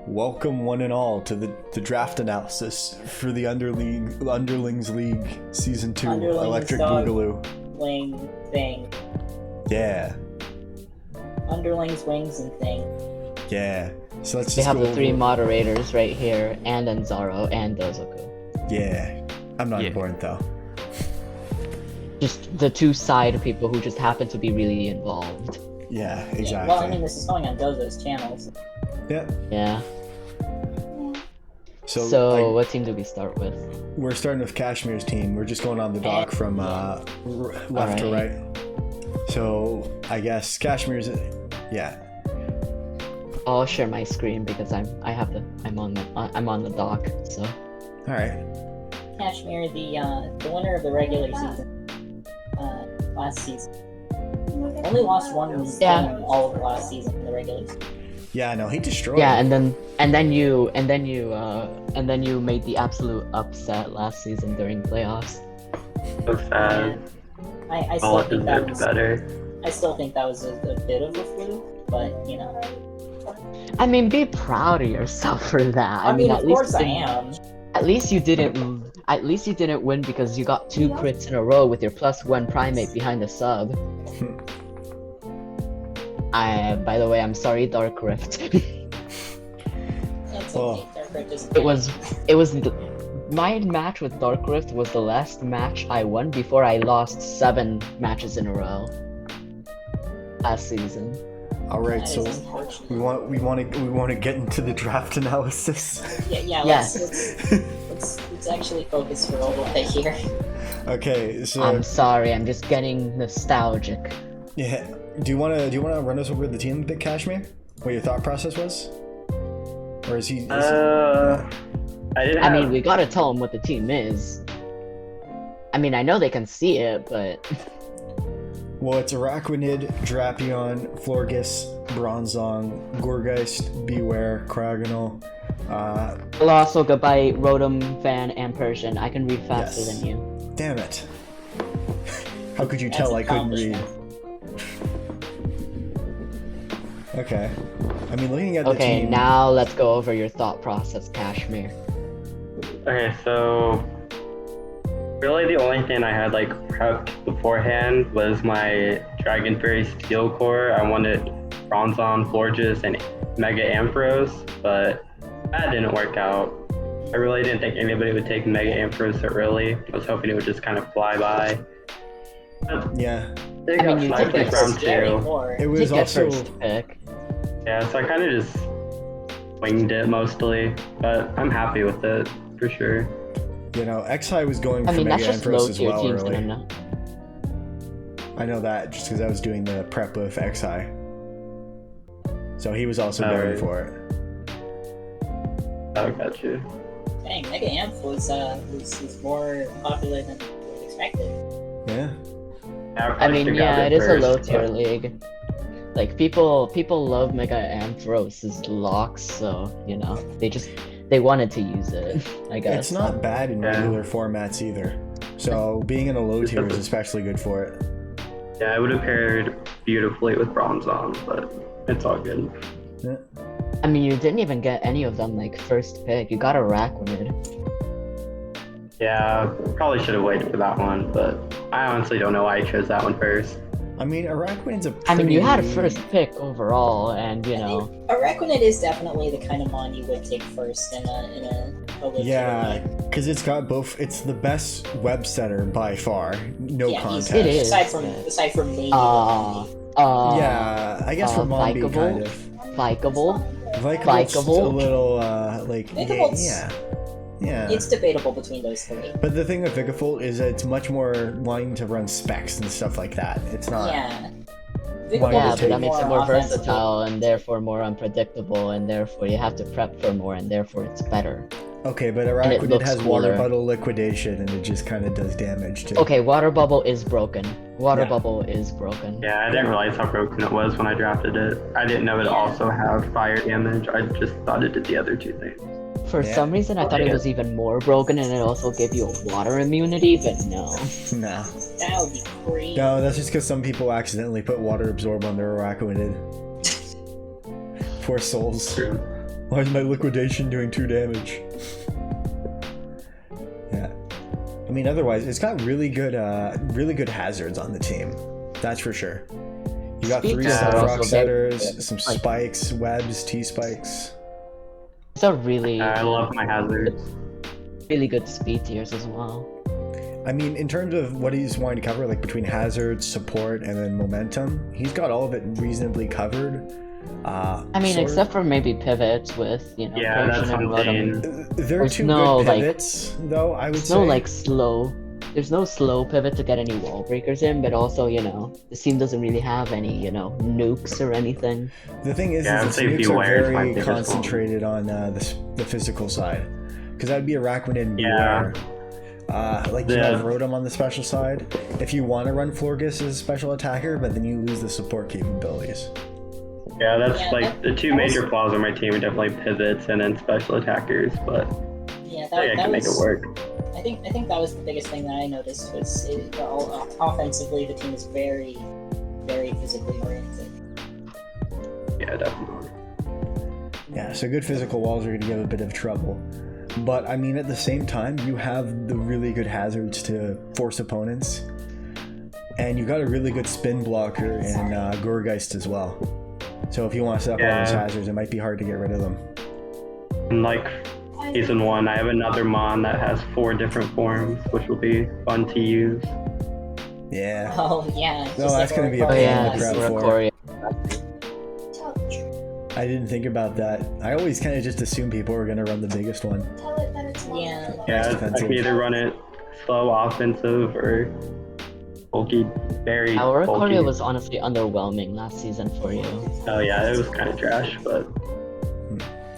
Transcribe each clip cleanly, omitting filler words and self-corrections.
Welcome one and all to the draft analysis for the Underlings League Season 2 Underlings Electric dog Boogaloo. Wing thing. Yeah. Underlings, wings, and thing. Yeah. So let's We just have go the three over- moderators right here, and Enzaro, and Dozoku. Yeah. I'm not important though. Just the two side people who just happen to be really involved. Yeah, Yeah, exactly. well, I mean, this is going on Dozo's channels. Yep. Yeah. So, what team do we start with? we're starting with Kashmir's team. We're just going on the dock from left to right. So I guess Kashmir's, yeah. I'll share my screen because I'm on the dock. So. All right. Kashmir, the winner of the regular season, last season. Only lost one game all of last season in the regular season. Yeah, no, he destroyed. Yeah, and then you made the absolute upset last season during playoffs. So sad. I All still think that deserved was better. I still think that was a bit of a fluke, but you know. I mean, be proud of yourself for that. I mean, at of least course I am. At least you didn't. At least you didn't win because you got 2 crits in a row with your +1 primate behind the sub. By the way, I'm sorry, Dark Rift. That's Oh. okay. Dark Rift is It was. My match with Dark Rift was the last match I won before I lost 7 matches in a row last season. All right, that so is unfortunate. we want to get into the draft analysis. Yeah. Yes. Let's actually focus for a little bit here. Okay, so I'm sorry, I'm just getting nostalgic. yeah, do you wanna run us over the team, Big Kashmir? What your thought process was, or is he? I didn't. I mean, we gotta tell them what the team is. I mean, I know they can see it, but Well, it's Araquanid, Drapion, Florges, Bronzong, Gorgeist, Beware, Kraganol. Colossal, Gabite, Rotom, Fan, and Persian. I can read faster Yes. than you. Damn it! How could you That's tell an I couldn't read? accomplishment. Okay. I mean, looking at the Okay, team. now let's go over your thought process, Kashmir. Okay, so really the only thing I had like prepped beforehand was my Dragon Fairy Steel Core. I wanted Bronzong, Florges, and Mega Ampharos, but that didn't work out. I really didn't think anybody would take Mega Ampharos so early. I was hoping it would just kind of fly by. But Yeah, it I mean, got you sniped did in get round Scary 2. more. it You was did get also. first pick. Yeah, so I kind of just winged it mostly, but I'm happy with it for sure. You know, X-High was going I for mean, Mega that's just Ampharos low as tier well teams early. gonna know. I know that just because I was doing the prep with X-High. So he was also going Alright. for it. Oh, got you. Dang, Mega Amp was more popular than we expected. Yeah. Yeah, I mean, yeah, it is a low tier but- league. Like people love Mega Ampharos' locks, so you know they wanted to use it. I guess It's not bad in Yeah. regular formats either. So being in a low tier is especially good for it. Yeah, it would have paired beautifully with Bronzong, but it's all good. Yeah. I mean, you didn't even get any of them like first pick. You got a Araquanid. Yeah, probably should have waited for that one, but I honestly don't know why I chose that one first. I mean, Araquanid's a I mean, you had a pretty- first pick overall, and you know. Araquanid is definitely the kind of mon you would take first in a low tier Yeah, league. because it's got both. It's the best web setter by far. No Yeah, contest. It is. Aside from maybe Yeah, I guess for Mombi Vikable? kind of. Likeable. Vikable's a Vikable? little like Vikable's- yeah. it's debatable between those three. But the thing with Vikavolt is that it's much more wanting to run specs and stuff like that. It's not. Yeah. Why Yeah, would but that take- makes it more offensive. versatile and therefore more unpredictable, and therefore you have to prep for more, and therefore it's better. Okay, but it Araquanid looks has water cooler. bubble liquidation, and it just kind of does damage too. Okay, water bubble is broken. Water Yeah. bubble is broken. Yeah, I didn't realize how broken it was when I drafted it. I didn't know it also had fire damage. I just thought it did the other two things. For Yeah. some reason, I thought it was even more broken, and it also gave you a water immunity, but no. No. That would be crazy. No, that's just because some people accidentally put water absorb on their Araquanid. Poor souls. True. Why is my liquidation doing 2 damage? Yeah. I mean, otherwise, it's got really good hazards on the team. That's for sure. You got 3 Speakers are rock also setters, very- some like- spikes, webs, T-spikes. It's a really, I love my hazards. really good speed tiers as well. I mean, in terms of what he's wanting to cover, like between hazards, support, and then momentum, he's got all of it reasonably covered. I mean, sort of- except for maybe pivots with, you know, Yeah, that's Persian and what I'm Rotom. saying. There are There's 2 no, good like- pivots, though, I would There's say. no like slow. There's no slow pivot to get any wall breakers in, but also, you know, the team doesn't really have any, you know, nukes or anything. The thing is, Yeah, I'd its say nukes are Beware is my very biggest one. concentrated on the physical side. Because that'd be a Rakmonen and Yeah. Beware. Like you Yeah. have Rotom on the special side. If you want to run Florges as a special attacker, but then you lose the support capabilities. Yeah, that's Yeah, like the 2 that major was- flaws of my team are definitely pivots and then special attackers, but Yeah, I think I that can make was. it work. I think that was the biggest thing that I noticed was offensively the team is very, very physically oriented. Yeah, definitely. Yeah, so good physical walls are going to give a bit of trouble. But, I mean, at the same time, you have the really good hazards to force opponents. And you've got a really good spin blocker in Gourgeist as well. So if you want to set up all those Yeah. hazards, it might be hard to get rid of them. And like season 1, I have another Mon that has 4 different forms, which will be fun to use. Yeah. Oh yeah. No, just that's like gonna be a Oh pain yeah, in this the is crowd where for. Corey. I didn't think about that. I always kind of just assumed people were going to run the biggest one. Yeah. Yeah, I defensive. can either run it slow offensive or bulky, very Our bulky. Korea was honestly underwhelming last season for you. Oh yeah, it was kind of trash, but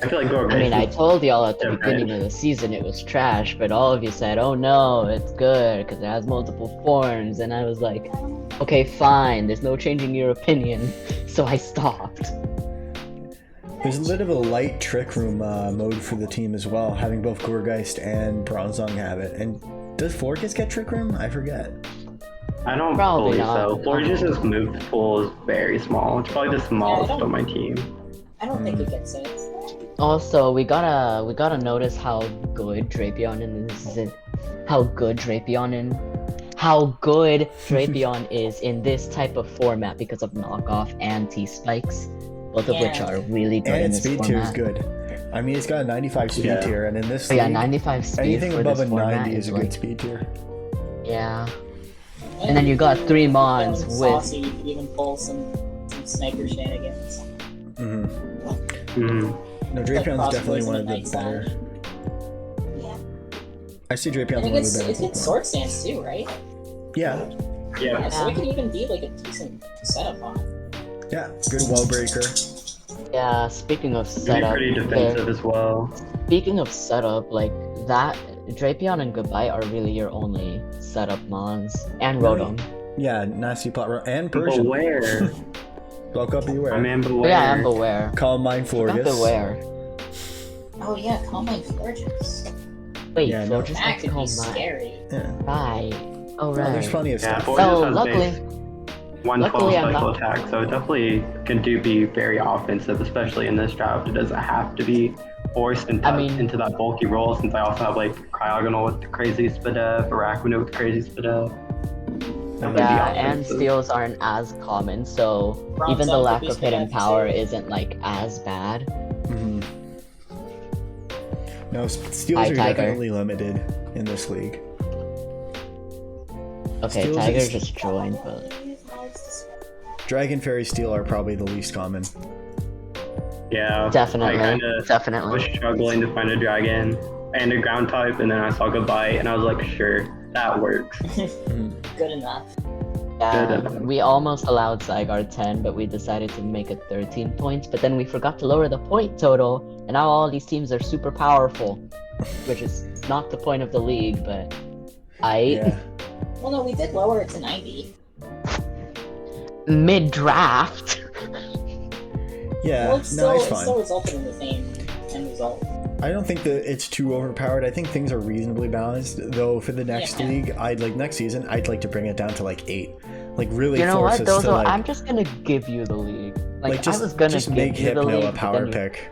I feel like Gourgeist I mean, I is- told y'all at the Yeah, beginning right. of the season it was trash, but all of you said, "Oh no, it's good because it has multiple forms," and I was like, "Okay, fine. There's no changing your opinion," so I stopped. There's a bit of a light trick room mode for the team as well, having both Gourgeist and Bronzong have it. And does Florges get trick room? I forget. I don't Probably believe not. so. Florges' move pool is very small. It's probably the smallest don't- on my team. I don't think he gets it. Also, we gotta notice how good Drapion is. How good Drapion is in this type of format because of knockoff and T-spikes, both of which Yeah. are really good And in its this speed tier is format. good. I mean, it's got a 95 speed Yeah. tier, and in this Oh yeah, league, 95 speed anything for above this a format 90 is a like, good speed tier. yeah. And then you got 3 Mons with Saucy, you could even pull some sniper shenanigans. hmm Mhm. No, Like Drapion's cross definitely bows one and of a the nice better. Yeah. I see And Drapion's it one of gets, the better it gets Pokemon. sword stance too, right? Yeah, Yeah, so it Yeah. could even be like a decent setup on it. yeah, good wall breaker. yeah. Speaking of It'd be setup, pretty defensive as well. speaking of setup, like that, Drapion and Goodbye are really your only setup Mons and Really? Rotom. Yeah, nasty plot and Persian. Beware. Bulk up, beware. My man, Oh, beware. yeah, I'm Beware. Calm Mind Forgot Florges. Beware. Oh yeah, Calm Mind Forges. Wait, Yeah, no. Forges That has could be Calm Mind. scary. Yeah. Right. Oh, Oh, right. there's plenty of Yeah, stuff. Forges So, has luckily, base 112 luckily I'm special not- attack, so it definitely can be very offensive, especially in this draft. It doesn't have to be forced into, I mean- into that bulky role, since I also have like Cryogonal with the crazy Spadef, Arachnoid with the crazy Spadef. That would be Yeah, and offensive. steals aren't as common, so Bronze even the up lack would be of hidden Spadef, power too. isn't like as bad. Mhm. No, steals Hi, are Tiger. definitely limited in this league. Okay, Steals Tiger is- just joined, but Dragon Fairy Steel are probably the least common. Yeah, definitely, I kinda was definitely. struggling to find a dragon and a ground type, and then I saw Goodbye, and I was like, sure, that works. Good enough. Yeah, definitely. we almost allowed Zygarde 10, but we decided to make it 13 points, but then we forgot to lower the point total, and now all these teams are super powerful, which is not the point of the league, but Yeah. Well, no, we did lower it to 90. mid-draft. Yeah, Well, it's no, still, it's it fine. still resulted in the same end result. I don't think that it's too overpowered. I think things are reasonably balanced. Though for the next Yeah. league, next season, I'd like to bring it down to like 8. Like really You know force what, us to Dozo? like, I'm just gonna give you the league. Like, just, I was gonna just give make you the Hypno league, a but power then you- pick.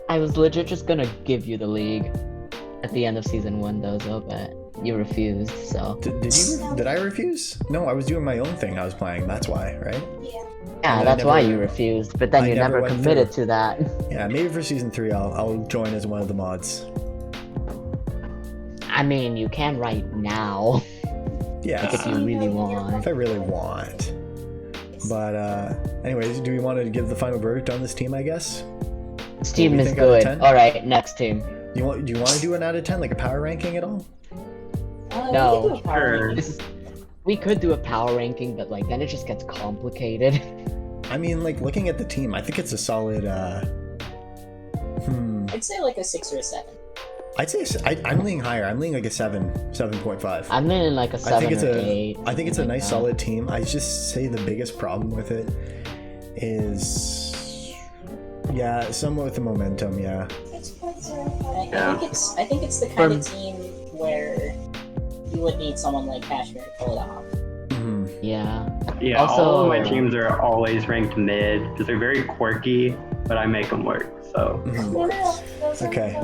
I was legit just gonna give you the league at the end of season 1, though, but you refused. So Did I refuse? No, I was doing my own thing. I was playing. That's why, right? yeah, And that's I why never- you refused. But then I you never never went committed through. to that. Yeah, maybe for season 3, I'll join as one of the mods. I mean, you can right now. Yeah, Like if you really want. if I really want. But anyways, do we want to give the final verdict on this team? I guess. This What do team you is think out of good. 10? All right, next team. Do you want to do an out of 10, like a power ranking at all? No. We could do a power Sure. ranking. We could do a power ranking, but like then it just gets complicated. I mean, like looking at the team, I think it's a solid. I'd say like a 6 or a 7. I'd say I'm leaning higher. I'm leaning like a 7.5. I'm in like a 7 I think it's or a 8. I think it's a something nice like that. solid team. I just say the biggest problem with it is somewhat with the momentum. Yeah, I think it's the kind of team where you would need someone like Cashmere to pull it off. hmm Yeah. Yeah, Also- all of my teams are always ranked mid because they're very quirky, but I make them work. So Okay,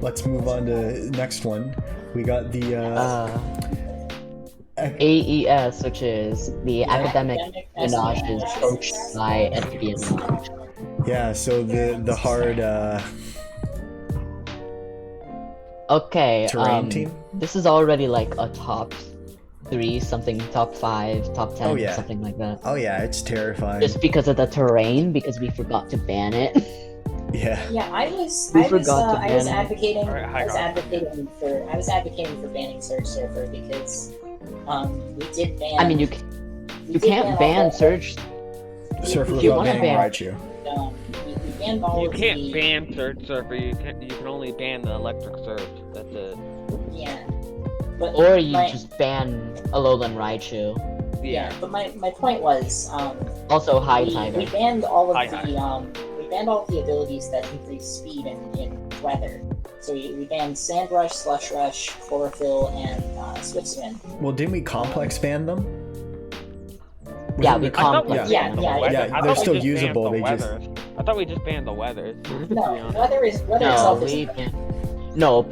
let's move on to next one. We got the AES, which is the Academic Espionage, is Espionage. coached by Espionage. yeah. So the hard Okay, terrain team. this is already like a top 3, something top 5, top 10, Oh, yeah. something like that. Oh yeah, it's terrifying. Just because of the terrain, because we forgot to ban it. Yeah. Yeah, I was forgot to ban it. advocating Alright, hi, I was guys. advocating for banning Surge Surfer because we did ban I mean, you we did can't all ban the- Surge. Surfer If you without wanna banning ban- Raichu. we banned all You of can't the ban Surge Surfer. You can only ban the Electric Surge. That's it. yeah. But Or you my, just ban Alolan Raichu. yeah. But my point was Also, High we Tiger. banned all of Hi, we banned all of the abilities that increase speed in weather. So we banned Sand Rush, Slush Rush, Chlorophyll, and Swift Spin. Well, didn't we complex ban them? Yeah, Wasn't we the- complex Yeah, ban them. yeah, yeah, I they're thought we still just banned usable, the they just- weathers. I thought we just banned the weathers. to be No, honest. weather No, itself is we no,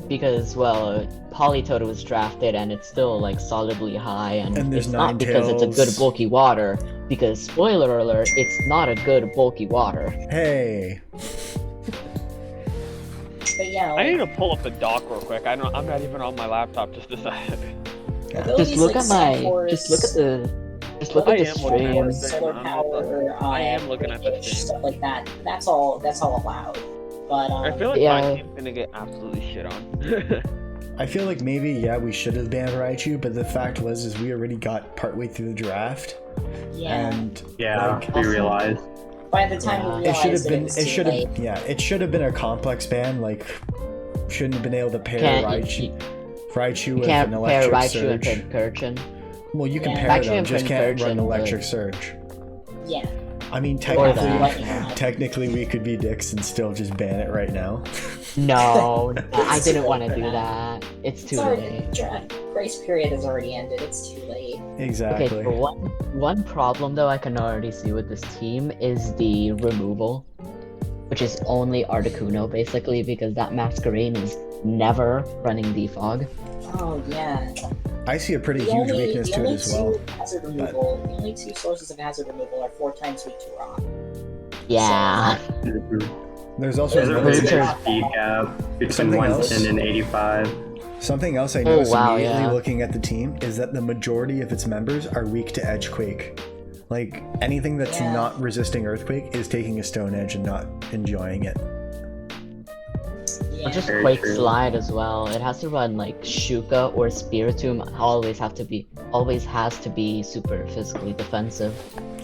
because well, Politoed was drafted and it's still like solidly high, and, And there's it's not Ninetales. because it's a good bulky water. Because spoiler alert, it's not a good bulky water. Hey. But yeah, I need like, to pull up the doc real quick. I'm not even on my laptop just a second. abilities Just look like at my, Sand Forest, just look at the, just look I at the am looking at stream. it. Solar Power, I am looking at the Radiation, stream. stuff like that. That's all allowed. But I feel like Yeah. my team's gonna get absolutely shit on. I feel like maybe we should have banned Raichu, but the fact is we already got partway through the draft, yeah, and yeah, like, we realized. by the time Yeah. we it should realized have been it was too late. it should have been a complex ban. Like, shouldn't have been able to pair Can't- Raichu You with can't an pair electric Raichu and surge. Pincurchin. Well, you can Yeah. pair Raichu them, and just can't run Pincurchin, electric but- surge. Yeah, I mean, Or technically, that. technically we could be dicks and still just ban it right now. No, I It's didn't too want to late do for that. It's it's too already late. draft grace period has already ended. It's too late. Exactly. Okay, but one problem though I can already see with this team is the removal, which is only Articuno basically, because that Masquerain is never running Defog. Oh yeah. I see a pretty huge weakness to it as well. The only two sources of hazard removal are 4 times weak to rock. Yeah. There's also There's a very Those big are- speed gap between Something 110 else? and 85. something else I Oh, noticed wow, immediately yeah. looking at the team is that the majority of its members are weak to Edgequake. Like, anything that's Yeah. not resisting Earthquake is taking a Stone Edge and not enjoying it. Yeah. Or just Very Quake true. Slide as well. It has to run like Shuka or Spiritomb. Always has to be super physically defensive.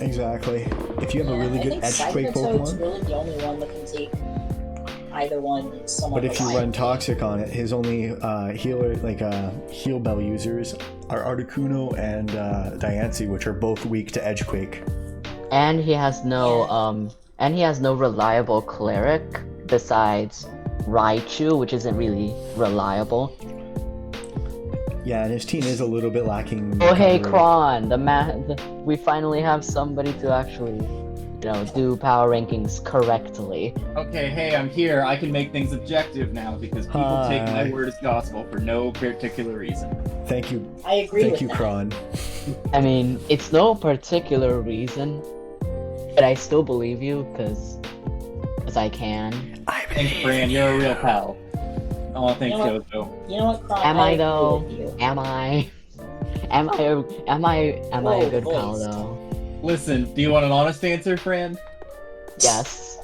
Exactly. If you have a Yeah, really I good think Edgequake Cyclotoad's Pokemon, really the only one that can take either one somewhat but if you run reliably. Toxic on it, his only heal bell users are Articuno and Diancie, which are both weak to Edgequake. And he has no reliable cleric besides Raichu, which isn't really reliable. Yeah, and his team is a little bit lacking. Oh hey cover. Kron, we finally have somebody to actually do power rankings correctly. Okay, hey, I'm here. I can make things objective now because people take my Hi. word as gospel for no particular reason. Thank you, I agree thank with you, that. Kron. I mean, it's no particular reason, but I still believe you because I can. Thanks, Fran. You're a real pal. I want to thank You know Jojo. You know what, Kron? Am I agree though? with you. Am I? Am I a Whoa, good pal voice. though? Listen, do you want an honest answer, Fran? Yes.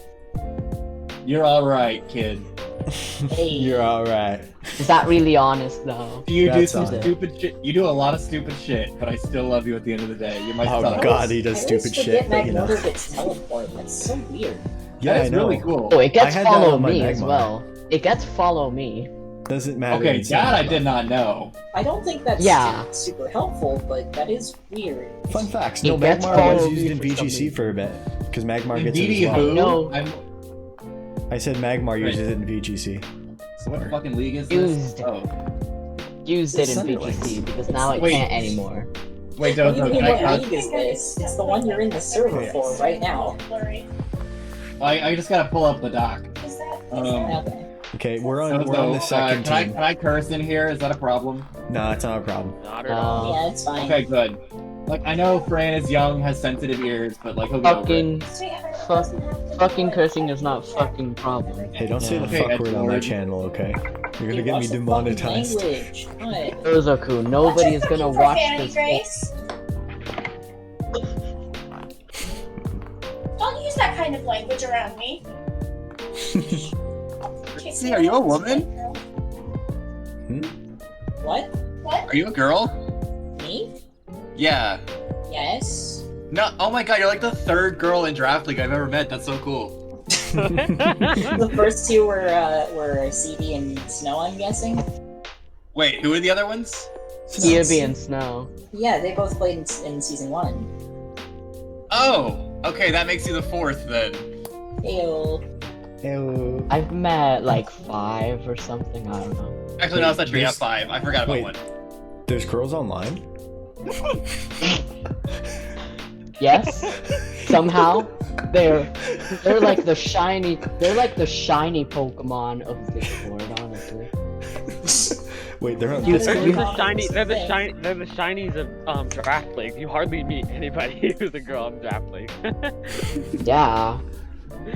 You're alright, kid. Hey. You're all right. Is that really honest though? You do That's some honest. stupid shit. You do a lot of stupid shit, but I still love you at the end of the day. You're my Oh, son. God, he does I always stupid forget shit, but, you know. Magnolia gets teleport. That's so weird. Yeah, That I is know. really cool. Oh, it gets I had that follow on my me as Magmar. well. It gets follow me. Doesn't matter. Okay, in that I Smash. did not know. I don't think that's Yeah. super helpful, but that is weird. Fun facts. It No, gets Magmar follow was me used in for some VGC reason. for a bit. Because Magmar gets Indeedy it as well. who? No. I'm... I said Magmar Right. uses it in VGC. So what fucking league is this? Used. Oh. Used it It's in Underlings. VGC because now it Wait. can't anymore. Wait, What do you Jojo, mean, can what I... league is this? It's the one you're in the server for right now. I just gotta pull up the doc. Okay. Okay, we're on Jojo, the second can team. I curse in here? Is that a problem? Nah, it's not a problem. Not at all. Yeah, it's fine. Okay, good. Like, I know Fran is young, has sensitive ears, but like, he'll get over it. Fucking cursing is not fucking problem. Hey, don't say the Yeah. Okay, fuck word on my Edward. channel, okay? You're gonna Hey, get watch me the fucking demonetized. language. What? Uzoku, nobody is gonna watch this. Grace. Don't use that kind of language around me. Casey, are you a woman? What? What? Are you a girl? Me? Yeah. Yes. No, oh my god, you're like the third girl in Draft League I've ever met. That's so cool. The first two were CD and Snow, I'm guessing. Wait, who are the other ones? Kirby and Snow. Yeah, they both played in season 1. Oh, okay, that makes you the fourth then. Ew. Ew. I've met like 5 or something. I don't know. Actually, no, it's not true. You have There's- 5. I forgot about Wait. one. There's girls online? Yes. Somehow, they're like the shiny. They're like the shiny Pokemon of Discord. Honestly. Wait, they're on You- They're Discord? the shiny. They're the shiny. They're the shinies of Draft League. You hardly meet anybody who's a girl in Draft League. Yeah.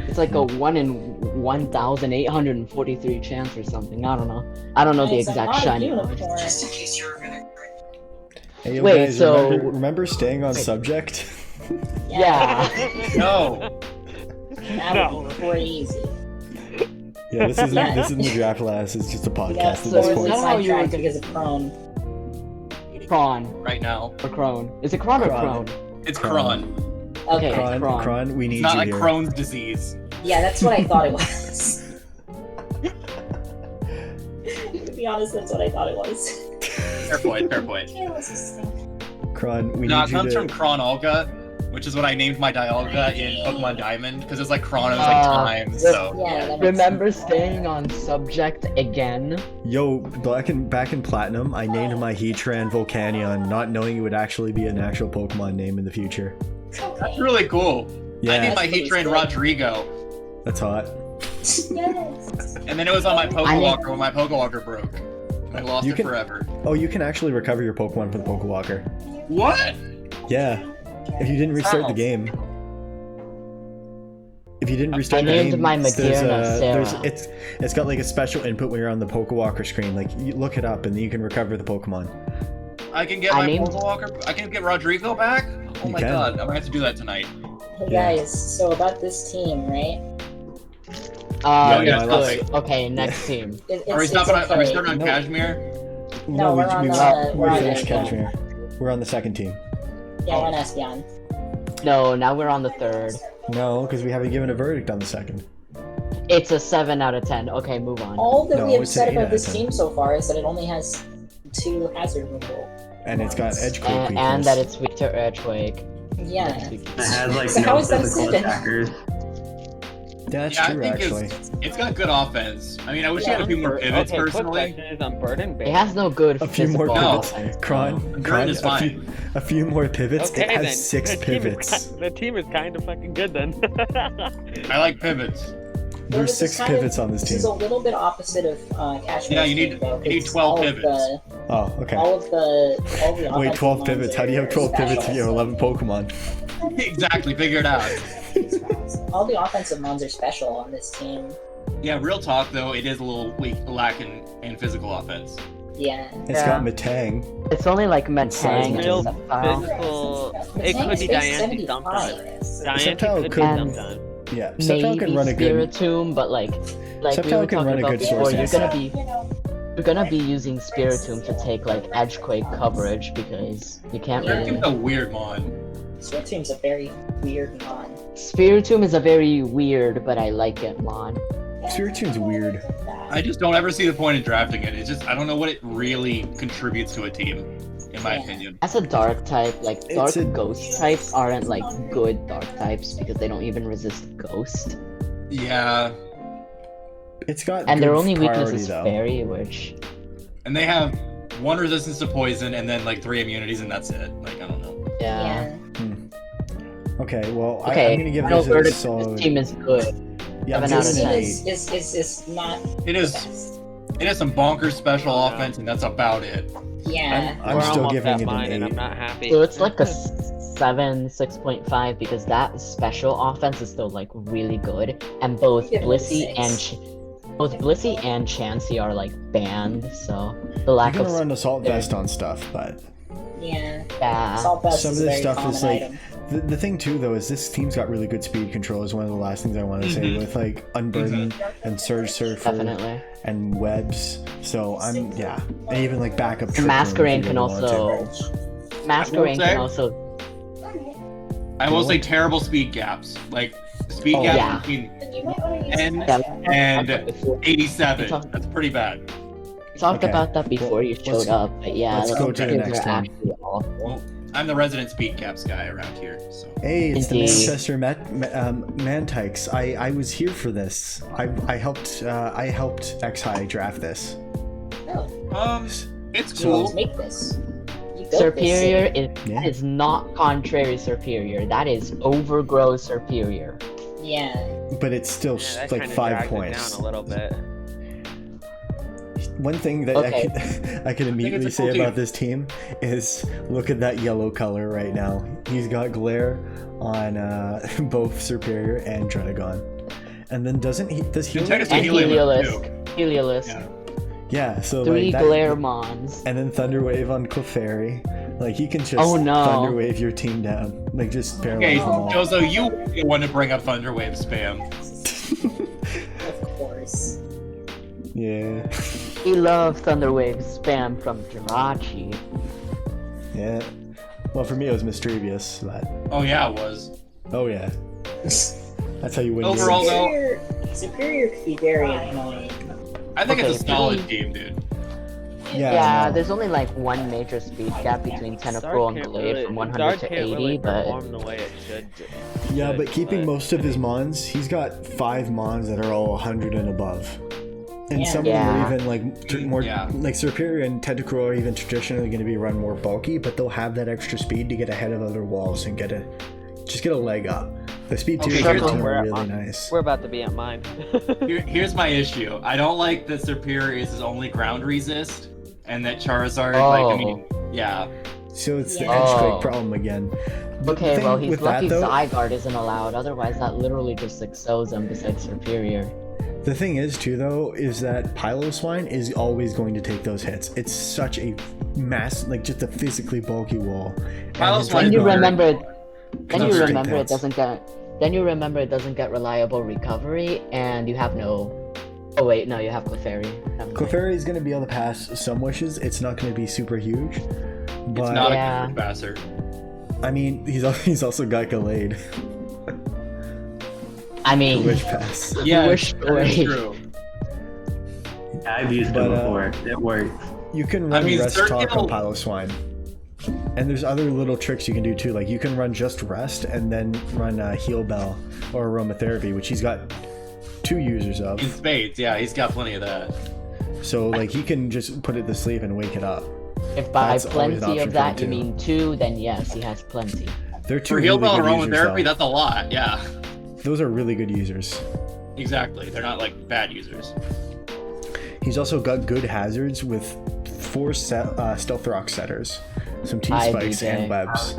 It's like a 1 in 1,843 chance or something. I don't know. I don't know the Guys, I'm exact not a shiny. unicorn. Hey, yo, Wait, guys, so- remember staying on subject? Yeah. No. That No. would be pretty easy. Yeah, this isn't Yeah. this isn't the draft last. It's just a We podcast got at so this is point. that how you were sidetracked gonna- because of Crone. Kron Right now. or Crone. Is it Kron or Kron. Crone? It's Kron. Kron. Okay, Okay. Kron. Kron, Kron, we need It's not you like here. Crohn's disease. Yeah, that's what I thought it was. To be honest, that's what I thought it was. Fair point, fair point. Kron, we No, need it you comes to. from Kron Olga, which is what I named my Dialga in Pokemon Diamond, because it's like Chronos like Ah, time, so. Yeah, that makes Remember sense. staying on subject again? Yo, back in Platinum, I named my Heatran Volcanion, not knowing it would actually be an actual Pokemon name in the future. That's really cool. I Yeah, named my That's pretty Heatran sick. Rodrigo, that's hot. Yes. and then it was on my I named- Pokewalker when my Pokewalker broke. And I lost You it can- forever. Oh, you can actually recover your Pokemon from the Pokewalker. What? Yeah, if you didn't restart How? the game. If you didn't restart the named game, my there's Magearna Sarah. it's got like a special input when you're on the Pokewalker screen. Like you look it up and then you can recover the Pokemon. I can get I my named- Pokewalker. I can get Rodrigo back. Oh You my can. god, I'm gonna have to do that tonight. Hey Yeah. guys, so about this team, right? Yeah, It's I love good. Okay, next team. Are we It's stopping? Are we okay. starting on No. Kashmir? No, we're on the- we we're on finished the- Cashmere. We're on the second team. Yeah, we're on Espeon. No, now we're on the third. No, because we haven't given a verdict on the second. It's a 7 out of 10. Okay, move on. All that No, we have it's an said 8 out about of this 10. team so far is that it only has 2 hazard removal. And it's got edge click And weakness. that it's weak to Earthquake. Yeah. It has like So no how is that a physical 7? attackers. That's Yeah, true, I think actually. it's got good offense. I mean, I wish it had a few more pivots Okay, quick personally. question is on Burden It has no good A few more physical pivots. offense. Kron, is fine. a few more pivots. Okay, it has then. 6 The team is pivots. the team is kind of fucking good then. I like pivots. There's this is 6 kind of- pivots on this This team. is a little bit opposite of Cashmere's Yeah, you need- team, though, you need 'cause 12 all of pivots. Oh, okay. All the Wait, offensive 12 ones pivots. How do you have are 12 pivots if you have special. 11 Pokemon? Exactly, figure it out. All the offensive ones are special on this team. Yeah, real talk though, it is a little weak, lacking in physical offense. Yeah. It's Yeah. got Metang. It's only like Metang Real and Sceptile. physical. But It Tank could be is Diancie 75. sometimes. Diancie Sceptile could be could- sometimes. Yeah, Sceptile Maybe can run a good. Spiritomb, but like we Sceptile were can talking run a about good before, Source you're gonna be using Spiritomb to take like Edgequake coverage because you can't Yeah. really. It's a weird mon. Sword Team's a very weird mon. Spiritomb is a very weird, but I like it mon. Spiritune's weird. I just don't ever see the point in drafting it. It's just I don't know what it really contributes to a team, in my opinion. As a dark type, like dark It's a- ghost types aren't like good dark types because they don't even resist ghost. Yeah, It's got And good their only weakness priority, is though. fairy, which and they have 1 resistance to poison and then like 3 immunities and that's it. Like I don't know. yeah. Okay, well, Okay, I'm gonna give I know this a Verdict- solid. this team is good. Yeah, I'm 7 out giving of it an 10. 8. Is not It the is best. it has some bonkers special offense and that's about it. Yeah. I'm We're still almost giving at it mine, an and I'm 8. not happy. So it's like a 7, 6.5 because that special offense is still like really good, and both Give it a Blissey and 6. both Blissey and Chansey are like banned, so the You're lack gonna of run Assault Vest on stuff, but Yeah. yeah. Salt Vest some is of a this very stuff common is like item. the thing too though is this team's got really good speed control is one of the last things I want to say Mhm. with like Unburden and Surge Surfer Definitely. and Webs. So I'm and even like backup. Trick Room Masquerade if you can really want also Masquerade say- can also I will say terrible speed gaps. Like speed Oh, gaps yeah. between Then you might want to use And- yeah, we and talked about that before. 87. That's pretty bad. We talked Okay. about that before you let's- showed up, but yeah, let's the go to the speeds next are one. actually awful. Well, I'm the resident speed caps guy around here, so. Hey, it's the Indeed. Manchester Mantykes. I was here for this. I helped X High draft this. It's You always cool. make this. You built Superior Yeah. is not contrary superior. That is overgrow superior. This. Yeah. But it's still Yeah, that like kinda 5 drags it points. down a little bit. One thing that Okay. I could immediately it's a cool say about team. this team is look at that yellow color right now. He's got glare on both Superior and Dredagon. And then does he Can check us And Heliolisk, Heliolisk. Heliolisk. Yeah. yeah, so 3 like that, glare mons. and then Thunderwave on Clefairy. Like he can just Oh, no. Thunderwave your team down. Like just paralyze Okay, them all. Jozo, you were the one to bring up Thunderwave spam. Of course. Yeah. We love Thunderwave spam from Jirachi. Yeah. Well, for me it was Mischievous, but Oh yeah, it was. oh yeah. That's how you win. Overall, games. though- Superior could be very annoying. I think it's a Okay, solid maybe- team, dude. Yeah, no. there's only like one major speed gap between Tentacruel and Glade from 100 to 80, but perform the way it should. Yeah, should, but keeping most of his mons, he's got 5 mons that are all 100 and above. And Yeah. some of them Yeah. are even like more Yeah. like Superior and Tentacruel are even traditionally going to be run more bulky, but they'll have that extra speed to get ahead of other walls and get a leg up. The speed Okay, tiers here's of the team where are I'm really on. nice. We're about to be at mine. Here's my issue. I don't like that Superior is his only ground resist, and that Charizard, yeah. So it's the Yeah. edge Oh. quake problem again. But the okay, thing well he's with that, lucky though, Zygarde isn't allowed, otherwise that literally just excels him besides Superior. the thing is too though is that Piloswine is always going to take those hits. It's such a like just a physically bulky wall. And Piloswine Then is you very- remember then you Concentrate remember it hits. doesn't get reliable recovery, and you have no. Oh wait, no, you have Clefairy. Never mind. Clefairy is going to be able to pass some wishes. It's not going to be super huge, but It's not Yeah. a good passer. I mean, he's also got Gallade. I mean, Wish pass. Yeah, Wish that is away. true. I've used But, it before. It works. You can I run mean, Rest Talk on Circle- Piloswine. And there's other little tricks you can do too. Like you can run just Rest and then run Heal Bell or Aromatherapy, which he's got 2 users of. In spades, yeah, he's got plenty of that. So like he can just put it to sleep and wake it up. If by That's always an plenty option of for him, that you too. mean 2, then yes, he has plenty. They're 2 For heal really bell good users, aromatherapy, though. that's a lot, yeah. Those are really good users. Exactly, they're not like bad users. He's also got good hazards with 4 stealth rock setters, some Hi, T-spikes, DJ. and webs.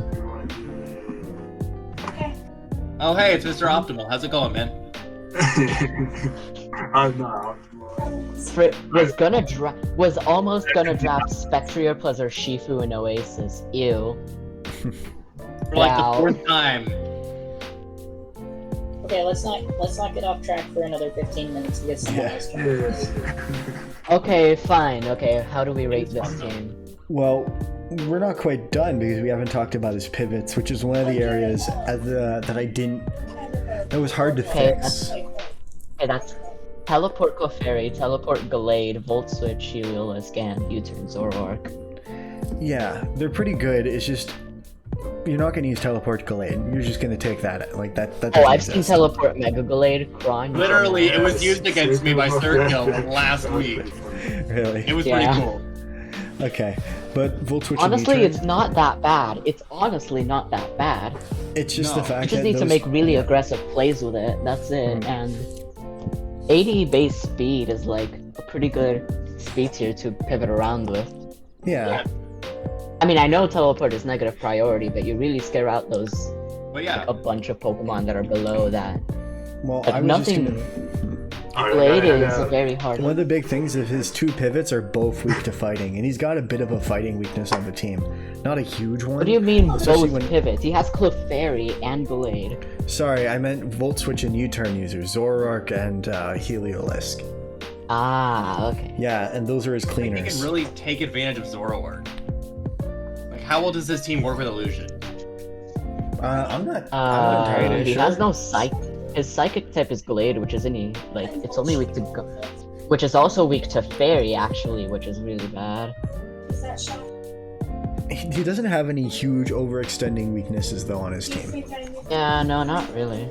Oh hey, it's Mr. Optimal. How's it going, man? I'm not. Was almost gonna draft Spectrier plus Urshifu and Oasis. Ew. For like Wow. the 4th time. Okay, let's not get off track for another 15 minutes because someone else can. Yes. Okay, fine. Okay, how do we rate this team? Well, we're not quite done because we haven't talked about his pivots, which is one of the areas that was hard to Okay, fix. Okay, that's Teleport Clefairy, Teleport Gallade, Volt Switch, Heliolisk, and U-Turn Zoroark. Yeah, they're pretty good. It's just you're not going to use Teleport Gallade. You're just going to take that like that. That Oh, doesn't I've seen exist. Teleport Mega Gallade, Cron. Literally, it was used against me by Sturgill last week. Really? It was Yeah. pretty cool. Okay, but Volt Switch. Honestly, and it's not that bad. It's honestly not that bad. it's just No. the fact You just that need to those- make really aggressive plays with it. That's it. And 80 base speed is like a pretty good speed tier to pivot around with. Yeah, I mean, I know teleport is negative priority, but you really scare out those But yeah, a bunch of Pokemon that are below that. well, But I was nothing. just gonna. Blade is very hard. One of the big things is his 2 pivots are both weak to fighting, and he's got a bit of a fighting weakness on the team. Not a huge one. What do you mean Especially both when- pivots? He has Clefairy and Blade. Sorry, I meant Volt Switch and U-turn users, Zoroark and Heliolisk. Ah, okay. Yeah, and those are his he cleaners. can really take advantage of Zoroark. Like, how well does this team work with Illusion? I'm not entirely He sure. has no psych. His psychic type is Glade, which is it's only weak to which is also weak to Fairy actually, which is really bad. Is that shot? He doesn't have any huge overextending weaknesses though on his team. Yeah, no, not really.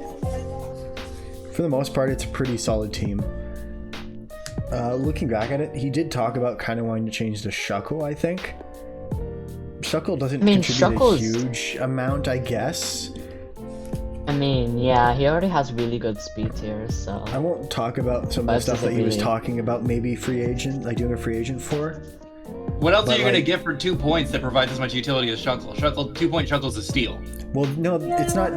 For the most part, it's a pretty solid team. Looking back at it, he did talk about kind of wanting to change the Shuckle, I think. Shuckle doesn't I mean, contribute Shuckle's- a huge amount, I guess. I mean, yeah, he already has really good speed tiers, so I won't talk about some of the That's stuff just that he was really- talking about, maybe free agent, like doing a free agent for. What else But, are you gonna like- get for 2 points that provides as much utility as Shuckle? 2-point Shuckle's a steal. Well, no, it's not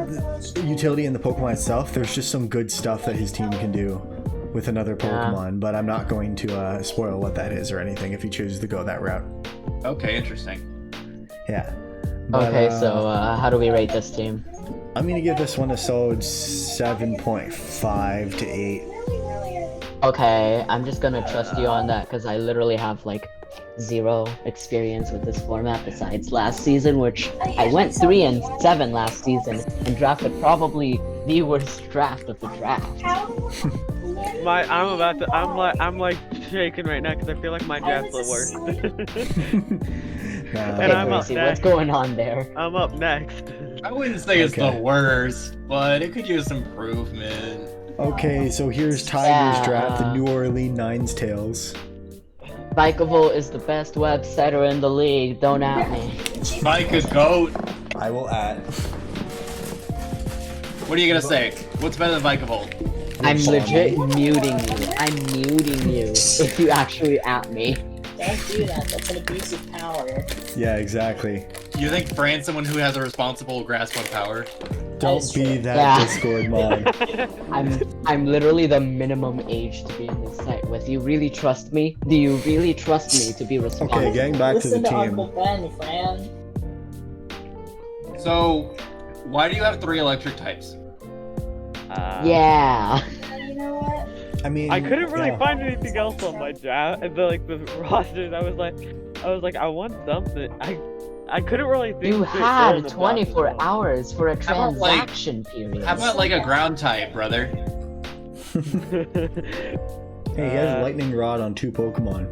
utility in the Pokemon itself. There's just some good stuff that his team can do with another Pokemon, but I'm not going to spoil what that is or anything if he chooses to go that route. Okay, interesting. Yeah. But, okay, so how do we rate this team? I'm gonna give this one a solid 7.5 to 8. Okay, I'm just gonna trust you on that because I literally have like 0 experience with this format besides last season, which I went 3-7 last season and drafted probably the worst draft of the draft. I'm like shaking right now because I feel like my draft's the worst. Nah, And I'm up Gracie, next. what's going on there? I'm up next. I wouldn't say it's Okay. the worst, but it could use improvement. Okay, so here's Tiger's Yeah. draft, the New Orleans Nines Tails. Vikavolt is the best web setter in the league, don't at me. Mike a goat. I will add. What are you gonna say? What's better than Vikavolt? I'm legit muting you. I'm muting you if you actually at me. Don't do that. That's an abuse of power. Yeah, exactly. You think Fran's someone who has a responsible grasp on power? Don't is be true. that Yeah. Discord mod. I'm literally the minimum age to be in this site with. You really trust me? Do you really trust me to be responsible? Okay, getting back to Listen the to team. Uncle Ben, Fran. So, why do you have 3 electric types? Yeah. You know what? I mean, I couldn't really yeah. find anything else on my draft. The rosters. I was like, I want something. I couldn't really think. You straight had forward about 24 it. hours for a How about, like- transaction period. How about like a ground type, brother? Hey, he has Lightning Rod on 2 Pokemon.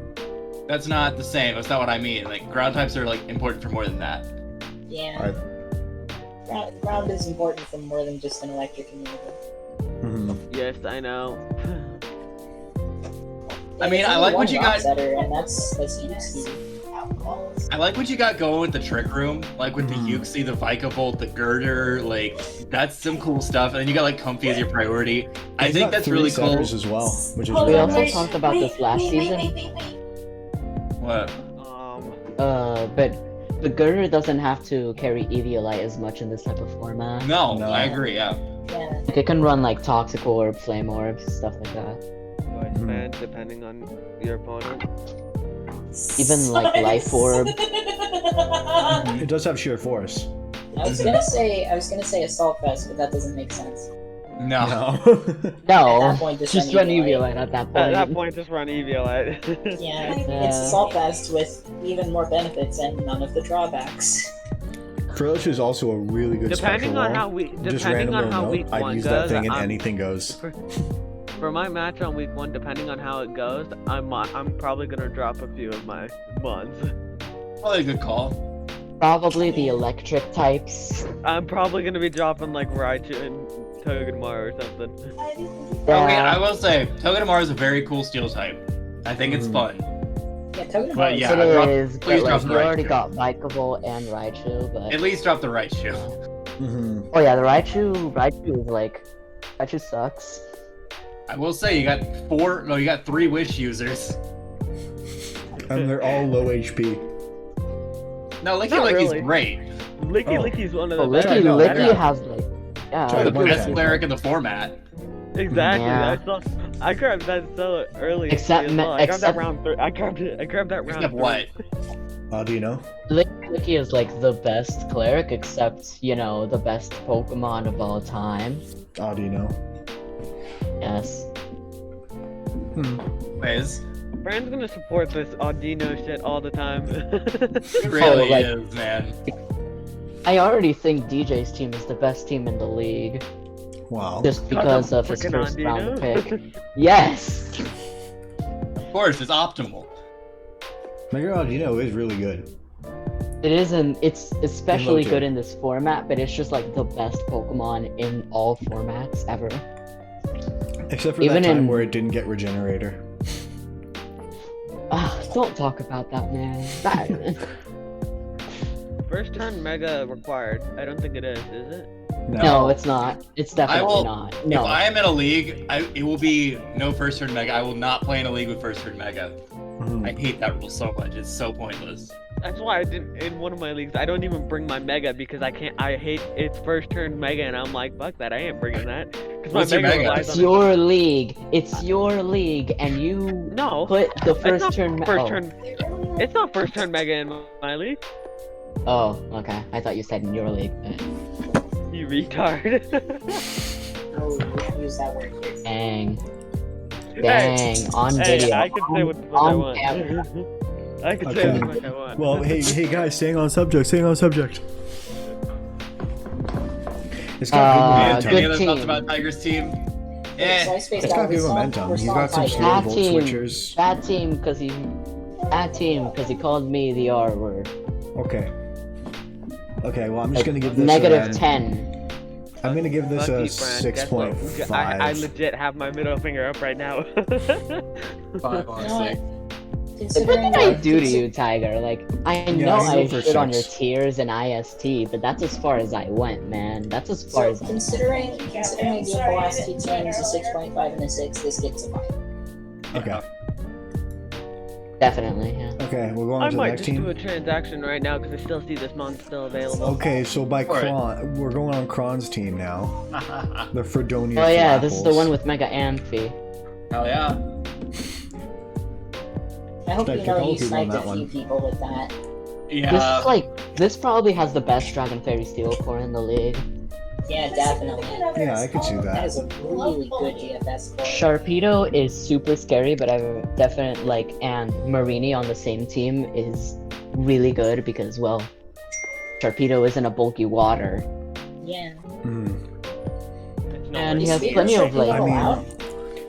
That's not the same. That's not what I mean. Like ground types are like important for more than that. Yeah. Ground is important for more than just an electric immunity. Mhm. Yes, I know. I mean, There's I only like what one you rock got. setter, and that's easy. I like what you got going with the trick room, like with the Yuxi, the Vikavolt, the Girder, like that's some cool stuff. And then you got like Comfy as your priority. I He's think got that's 3 really cool. setters as well, which is Hold We really on, also nice. talked about this last season. What? But the Girder doesn't have to carry Eviolite as much in this type of format. No, No. I agree. Yeah. Yeah. Like, it can run like Toxic Orb, Flame Orb, stuff like that. Voice man, depending on your opponent. Even, like, Life Orb. It does have sheer force. I was gonna say Assault Vest, but that doesn't make sense. No. No. At No, that point, just run Eviolite at that At point. that point, just run Eviolite. Yeah, it's Yeah. Assault Vest with even more benefits and none of the drawbacks. Frillish is also a really good Depending special on wall. how we, Just depending random on little how note, week I'd one use goes, that thing and I'm- anything goes. For my match on week 1, depending on how it goes, I'm probably gonna drop a few of my mons. Probably a good call. Probably the electric types. I'm probably gonna be dropping like Raichu and Togedemaru or something. Okay, I will say Togedemaru is a very cool steel type. I think it's fun. Yeah, Togedemaru But yeah, It drop- is, please but drop like, the you already Raichu. got Vikavolt and Raichu, but... At least drop the right shoe. Mm-hmm. Oh yeah, the Raichu is like... Raichu sucks. I will say you got 3 wish users. And they're all low HP. No, Licky Not Licky's really. great. Licky Oh. Licky's one of Oh, the best. Licky- no, Licky yeah. has like... Yeah, Try The one best time. cleric in the format. Exactly. Yeah. I grabbed that so early. Except as me- well. I grabbed except- that round 3. I grabbed that round. Except 3. what? Do you know? Licky is like the best cleric, except, you know, the best Pokemon of all time. Do you know? Yes. Wiz. Brand's gonna support this Audino shit all the time. It really like- is, man. I already think DJ's team is the best team in the league, Wow. just because of his Frickin' first round Audino. pick. Yes! Of course, it's optimal. Mega Audino is really good. It isn't, it's especially Emoji. good in this format, but it's just like the best Pokemon in all formats ever. Except for Even that time in- where it didn't get Regenerator. Don't talk about that, man. That... First turn Mega required. I don't think it is it? No, it's not. It's definitely will- not. No. If I am in a league, it will be no first turn Mega. I will not play in a league with first turn Mega. Mhm. I hate that rule so much. It's so pointless. That's why I didn't in one of my leagues. I don't even bring my Mega because I can't. I hate its first turn Mega, and I'm like, fuck that. I ain't bringing that because my What's your Mega Mega? relies It's on your league. It's your league, and you No, put the it's first not turn. first turn. It's not first turn Mega in my league. Oh, okay. I thought you said in your league. You retard. No, we don't use that word here. Dang. Dang. On Hey, video. I can say what the fuck I on want. camera. I can say Okay. what the fuck I want. Well, hey guys, staying on subject. It's got Uh, good good Any momentum. other team. thoughts about Tiger's team? Yeah, Eh. Space It's Guy, got we're good still- momentum. we're He's still got on some Tiger. slow Bad volt team. switchers. Bad team, cause he. Bad team, cause he called me the R word. Okay. Okay, well, I'm just Like, gonna give this negative a, 10. I'm gonna give this Fuck a you, Fran. Guess what? 6.5. I legit have my middle finger up right now. 5, honestly. What Considering did I that- do to you, Tiger? Like, I Yeah, know I I go for shit on your 6. tiers and IST, but that's as far as I went, man. That's as far So as I considering the last two teams a 6.5 and a 6, this gets a 5. Okay. Definitely, yeah. Okay, we're going I to the might next just do team. a transaction right now because I still see this month still available. Okay, so by Alright. Kron, we're going on Kron's team now. The Fredonia. Oh yeah, this is the Flapples. one with Mega Amphi. Hell yeah. I hope Like, you a know couple you people on sniped a that few one. people with that. Yeah. This probably has the best Dragon Fairy Steel core in the league. Yeah, definitely. Yeah, I could see That that. is a really good GFS score. Sharpedo is super scary, but I definitely like, and Marini on the same team is really good because, well, Sharpedo isn't a bulky water, Yeah. Mm. It's not and he Is has Speed plenty of Sharpedo like. I mean, allowed?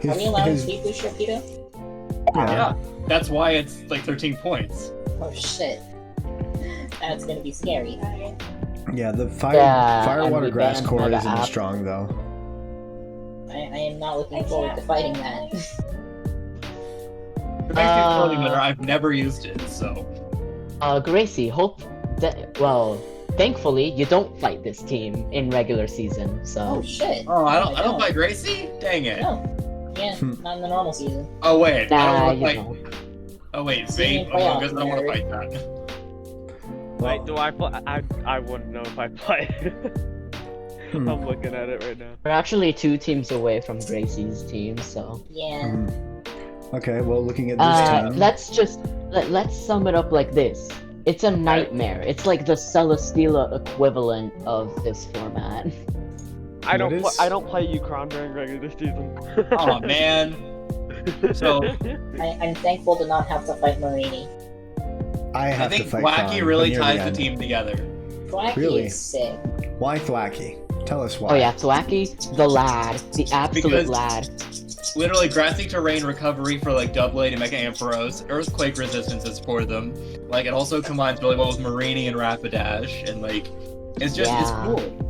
His, Are we allowed his, Speed Boost Sharpedo? Yeah. That's why it's like 13 points. Oh shit. That's gonna be scary. yeah, the Yeah, fire and water we grass banned core Mega isn't as App. strong though. I am am not looking forward to fighting that. It makes me feel better. I've never used it, so. Gracie, thankfully you don't fight this team in regular season, so. Oh shit. Oh, I don't fight Gracie? Dang it. No. Yeah, not in the normal season. Oh wait, Nah, I don't you want to don't. fight. Oh wait, See, Vape. I guess I don't want to nerd. fight that. Wait, do I play? I wouldn't know if I play. I'm looking at it right now. We're actually 2 teams away from Gracie's team, so. Yeah. Okay, well, looking at this team. Let's sum it up like this. It's a nightmare. It's like the Celesteela equivalent of this format. I don't What is- play Ukron during regular season. Oh man. So I'm thankful to not have to fight Marini. I I have think to fight Thwacky Kron, really but near ties the the end. team together. Thwacky Really? is sick. Why Thwacky? Tell us why. Oh yeah, Thwacky, the lad, the absolute Because- lad. Literally, grassy terrain recovery for like Doublade and Mega Ampharos, earthquake resistances for them. Like it also combines really well with Marini and Rapidash, and like it's just it's Yeah. cool.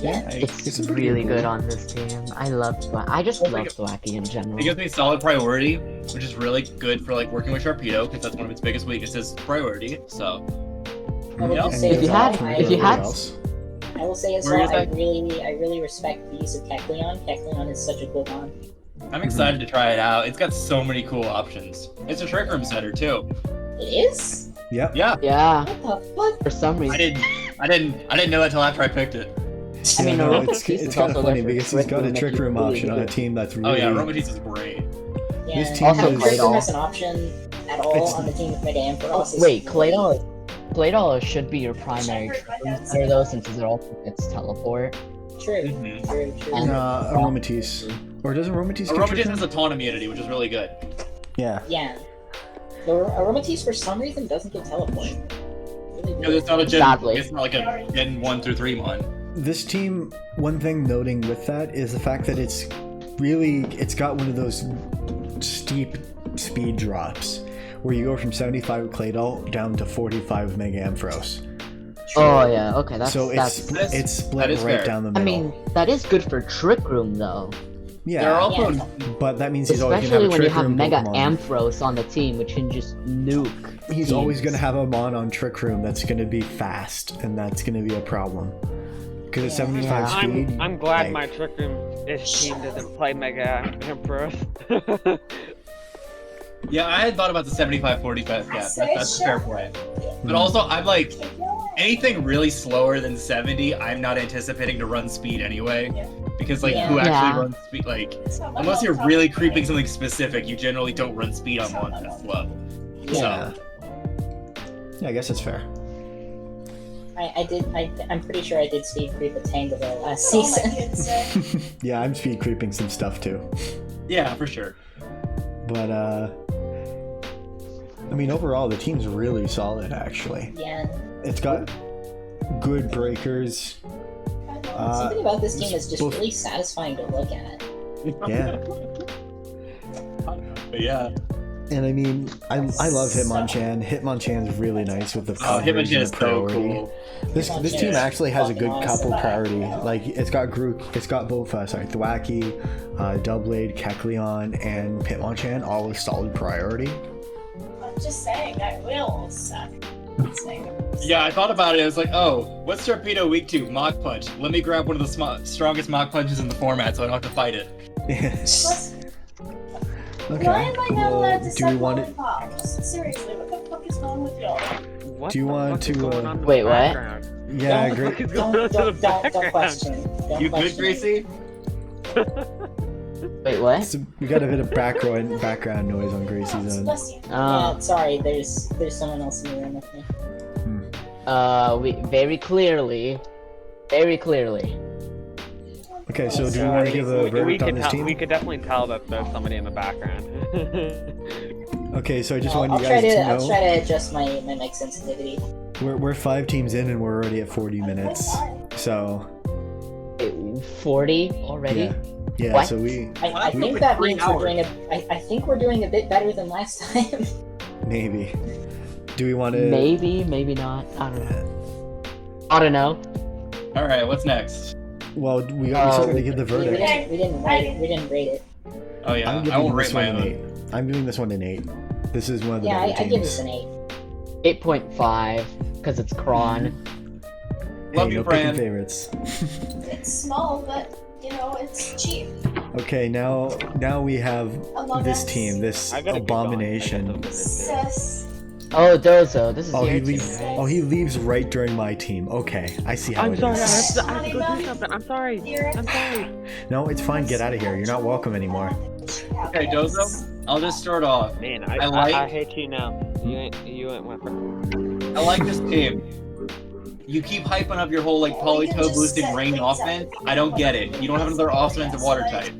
Yeah. It's a pretty really good good board. on this team. I love I just Oh, love like- Thwacky in general. It gives me solid priority, which is really good for like working with Sharpedo because that's one of its biggest weaknesses, priority. So I will Yeah. just And say If as you well, had- I, if you had- else. I will say as What were well, you I really respect the use of Kecleon. Kecleon is such a cool mon. I'm excited to try it out. It's got so many cool options. It's a trick room setter too. It is? Yep. Yeah, Yeah, What the fuck? for some reason. I didn't know that till after I picked it. I mean, Yeah, no, Aromatisse it's is kind of also funny there for because he's got a Trick trick Room room if you option on a really team that's Oh really. yeah, Aromatisse is great. Yeah, This team Also, having Trick Room Claydol. as an option at all It's- on the team with Mega Ampharos is Wait, Claydol should be your primary trick room setter though, since it also gets teleport. True, Mhm. true. And- Aromatisse. Or doesn't Aromatisse get trick Aromatisse room? has a ton immunity, which is really good. Yeah. Yeah. The Aromatisse for some reason doesn't get teleport. Really Because weird. it's not a gen. Sadly. It's not like a Gen 1 through 3 mon. This team, one thing noting with that is the fact that it's got one of those steep speed drops where you go from 75 with Claydol down to 45 with Mega Ampharos. Oh yeah, okay, that's So that's. it's split that is right fair. down the I middle. mean, that is good for trick room though, yeah, There are also Yeah. but that means he's always gonna especially have a when you trick have room Mega Pokemon. Ampharos on the team, which can just nuke. He's teams. always gonna have a mon on trick room that's gonna be fast, and that's gonna be a problem. Because at 75 Yeah. speed, I'm glad like, my Trick Room team doesn't play Mega Emperor. Yeah, I had thought about the 75-45 gap. That's a fair point. But also, I'm like, anything really slower than 70, I'm not anticipating to run speed anyway. Because, like, Yeah. who actually Yeah. runs speed? Like, unless you're really creeping something specific, you generally don't run speed on one that's slow. yeah. Yeah, I guess that's fair. I'm pretty sure I did speed creep a Tangela last season. Yeah, I'm speed creeping some stuff too. Yeah, for sure. But I mean, overall, the team's really solid. Actually, Yeah. it's got good breakers. Something about this team is just both- really satisfying to look at. Yeah, But yeah. and I mean, I love Hitmonchan. Hitmonchan's really nice with the Oh, coverage Hitmonchan and is the so priority. cool. This Hitmonchan team is actually has a good fucking couple awesome. priority. Like it's got both Thwacky, Doublade, Kecleon, and Hitmonchan all with solid priority. I'm just saying, that will suck. Yeah, I thought about it. I was like, oh, what's Torpedo weak to? Mach Punch. Let me grab one of the strongest Mach Punches in the format so I don't have to fight it. Okay. Why am I not allowed to do suck we want it? lollipops? Seriously, what the fuck is wrong with y'all? What Do you the want fuck is to, going on in the wait, what? background? Yeah, Don't- great. What is going on in the Don't background? question. Don't You good, question. Gracie? Wait, what? So we got a bit of background noise on Gracie's end. Bless you. Uh, Yeah, sorry, there's someone else in the room with me. we very clearly. Okay, so do we want to give a we verdict on can this tell. team? We could definitely tell that there's somebody in the background. Okay, so I just I'll want you try guys to to I'll know try to adjust my mic sensitivity. we're 5 teams in and we're already at 40 minutes. So 40 already? yeah, yeah. What? So we I we think went that 3 means we're doing I think we're doing a bit better than last time. maybe. Do we want to? Maybe, maybe not. I don't know. Alright, what's next? Well, we Oh, still gotta give the We verdict. didn't rate it. Oh yeah, I'm I giving won't rate this my one an own. 8. I'm giving this one an 8. This is one of the Yeah, better I give teams. this an 8. 8.5 because it's Kron. Love Hey, you, no picking Fran. favorites. It's small, but you know, it's cheap. Okay, now we have Among this Us. team, this I gotta get going. I abomination. got something to do. Sus. Oh, Dozo, this is Oh, your he team, leaves. right? Oh, he leaves right during my team. Okay, I see how I'm it sorry, I is. have to go do something. I'm sorry. I'm sorry. No, it's fine. Get out of here. You're not welcome anymore. Okay, Dozo, I'll just start off. Man, I like- I hate you now. You ain't my friend. I like this team. You keep hyping up your whole like polytoad boosting rain offense. I don't get it. You don't have another offensive water type.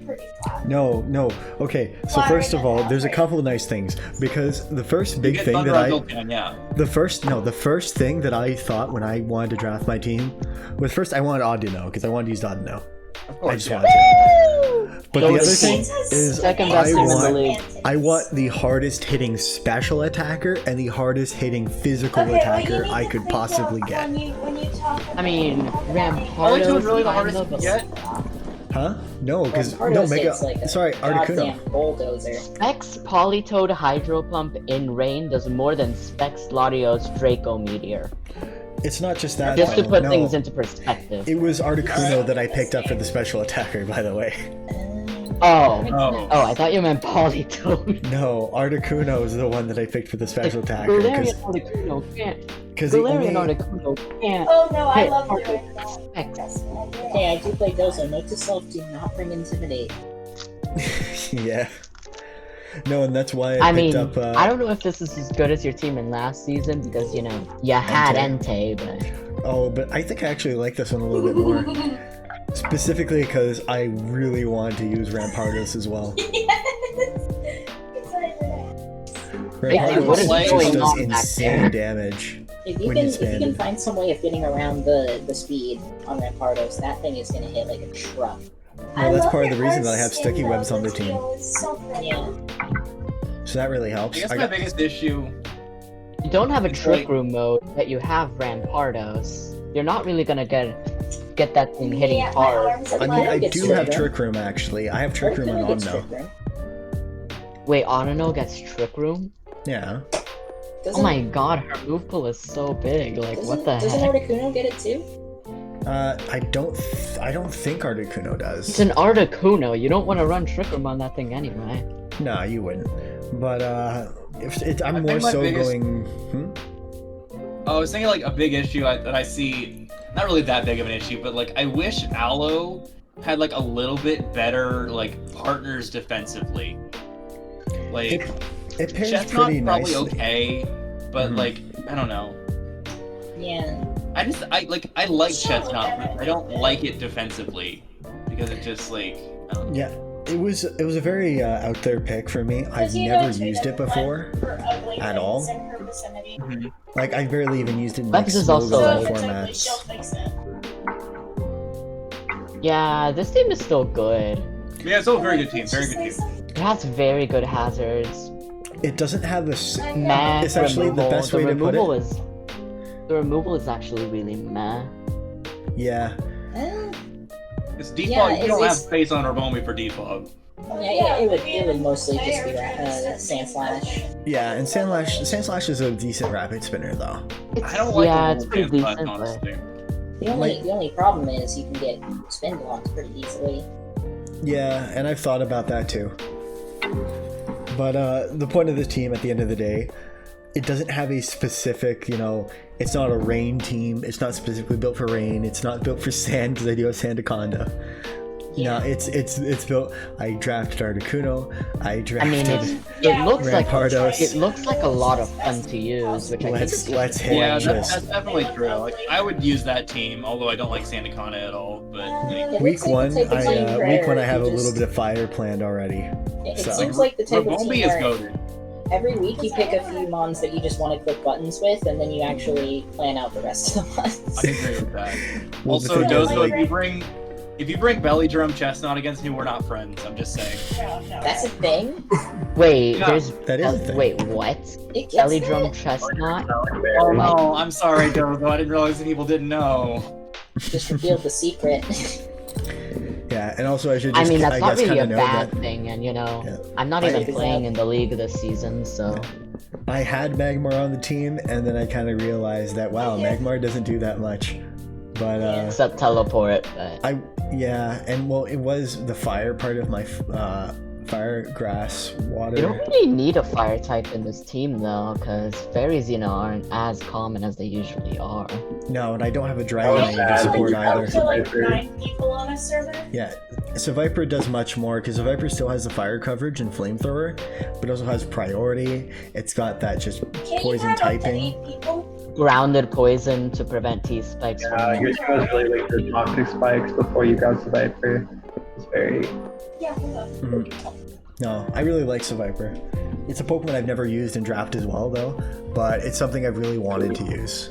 No. Okay, so first of all, there's a couple of nice things because the first You big get thing Thunder that on I, Vulcan, yeah. the first thing that I thought when I wanted to draft my team was first I wanted Audino because I wanted to use Audino. Of I course, just yeah. wanted to. But the Go other to thing team. is Second I best team in the want league. I want the hardest hitting special attacker and the hardest hitting physical attacker I could possibly get. I mean, Polytoad's Rampardo's really the kind hardest of, to but get. Huh? No, because Well, no Pardos Mega. hits like a Sorry, Articuno. goddamn bulldozer. Specs Polytoad Hydro Pump in rain does more than Specs Laudio's Draco Meteor. It's not just that. Just to though. put No. things into perspective. It was Articuno that I picked up for the special attacker, by the way. Oh. Oh. Oh, I thought you meant Polytoad. No, Articuno is the one that I picked for the special attacker Galarian Articuno can't. because the Galarian only Articuno can't. Oh no, I hit love hard doing with that. Specs. Okay, I do play Dozo. Note to self: do not bring Intimidate. yeah. No, and that's why I I picked mean, up. I don't know if this is as good as your team in last season because you know you had Entei, but Oh, but I think I actually like this one a little bit more, specifically because I really wanted to use Rampardos as well. Hey, what is Rampardos going just does on back insane there? damage. If you When can, it's if you can banded. find some way of getting around the speed on Rampardos, that thing is gonna hit like a truck. Well, that's part of the reason that I have sticky webs on the team, Yeah. so that really I helps. guess I my got, biggest issue. you don't have a It's Trick like- Room mode, but you have Rampardos. You're not really gonna get that thing hitting Yeah, my hard. arms are I mean, I Gets do Trick have Room. Trick Room actually. I have Trick Room on Articuno gets Omno. Trick Room. Wait, Onino gets Trick Room? Yeah. Oh my god, her move pool is so big. Like, what the Doesn't heck? Articuno get it too? I don't think Articuno It's does. an Articuno. You don't want to run Trick Room on that thing anyway. No, you wouldn't. But if it, I'm I more think my so biggest- going. I was thinking like a big issue that I see, not really that big of an issue, but like I wish Aloe had like a little bit better like partners defensively. Like It pairs Chestnut's pretty probably nicely. okay, but Mhm. like I don't know. Yeah. I like Chestnut, but I don't like it defensively because it just like I don't know. Yeah, it was a very out there pick for me. I've never used it before at all. Like I barely even used it in like Lex is small also, zone like- formats. Yeah, this team is still good. Yeah, it's still a very good team, very good team. It has very good hazards. It doesn't have this. Meh It's actually the removal. best way to put removal it. is the removal is actually really meh. Yeah, It's default. Yeah, you don't have it's- space on Rabomi for default. Yeah, it would mostly just be Sand Slash. yeah, and Sandslash is a decent rapid spinner though. I don't like yeah, the it's whole pretty dance class, decent, but honestly. The only problem is you can get spin blocks pretty easily. Yeah, and I've thought about that too. But the point of this team at the end of the day, it doesn't have a specific, it's not a rain team. It's not specifically built for rain. It's not built for sand because I do have Sandaconda. No, it's built. I drafted Articuno. I I drafted. mean, it looks Rampardos. it looks like a lot of fun to use, which I let's think let's hit Yeah, just that's definitely true. Like I would use that team, although I don't like Sandacana at all. But like, It week looks like one. the type of team I where week one. I have you a little just- bit of fire planned already. It So- seems like the type of Rabomi team is where goaded. every week you pick a few mons that you just want to click buttons with, and then you actually plan out the rest of the months. I agree with that. Well, the Also, thing is, Dozo, like, if you bring Belly Drum Chestnut against me, we're not friends. I'm just saying. That's a thing. Wait, Yeah, there's that is a thing. wait, what? It gets Belly that. drum chestnut? Oh no, I'm sorry, Dozo. I didn't realize that people didn't know. Just revealed the secret. Yeah, and also I should I just, mean, that's not guess, really a kind of know bad that thing, and Yeah. I'm not I- even playing in the league this season, so. I had Magmar on the team, and then I kind of realized that, wow, Magmar doesn't do that much. But, Except teleport, but. and well, it was the fire part of my fire, grass, water. You don't really need a fire type in this team, though, because fairies, aren't as common as they usually are. No, and I don't have a Oh, dragon yeah, to support Up either. to like 9 people on a server. Yeah, so Viper does much more because Viper still has the fire coverage and flamethrower, but also has priority. It's got that just Can't poison you have up to typing. 8 people? Grounded poison to prevent T-spikes from. Your team was really weak to toxic spikes before you got to Viper. It's very. Yeah, hold on. Mhm. No, I really like Viper. It's a Pokemon I've never used in draft as well, though, but it's something I've really wanted to use.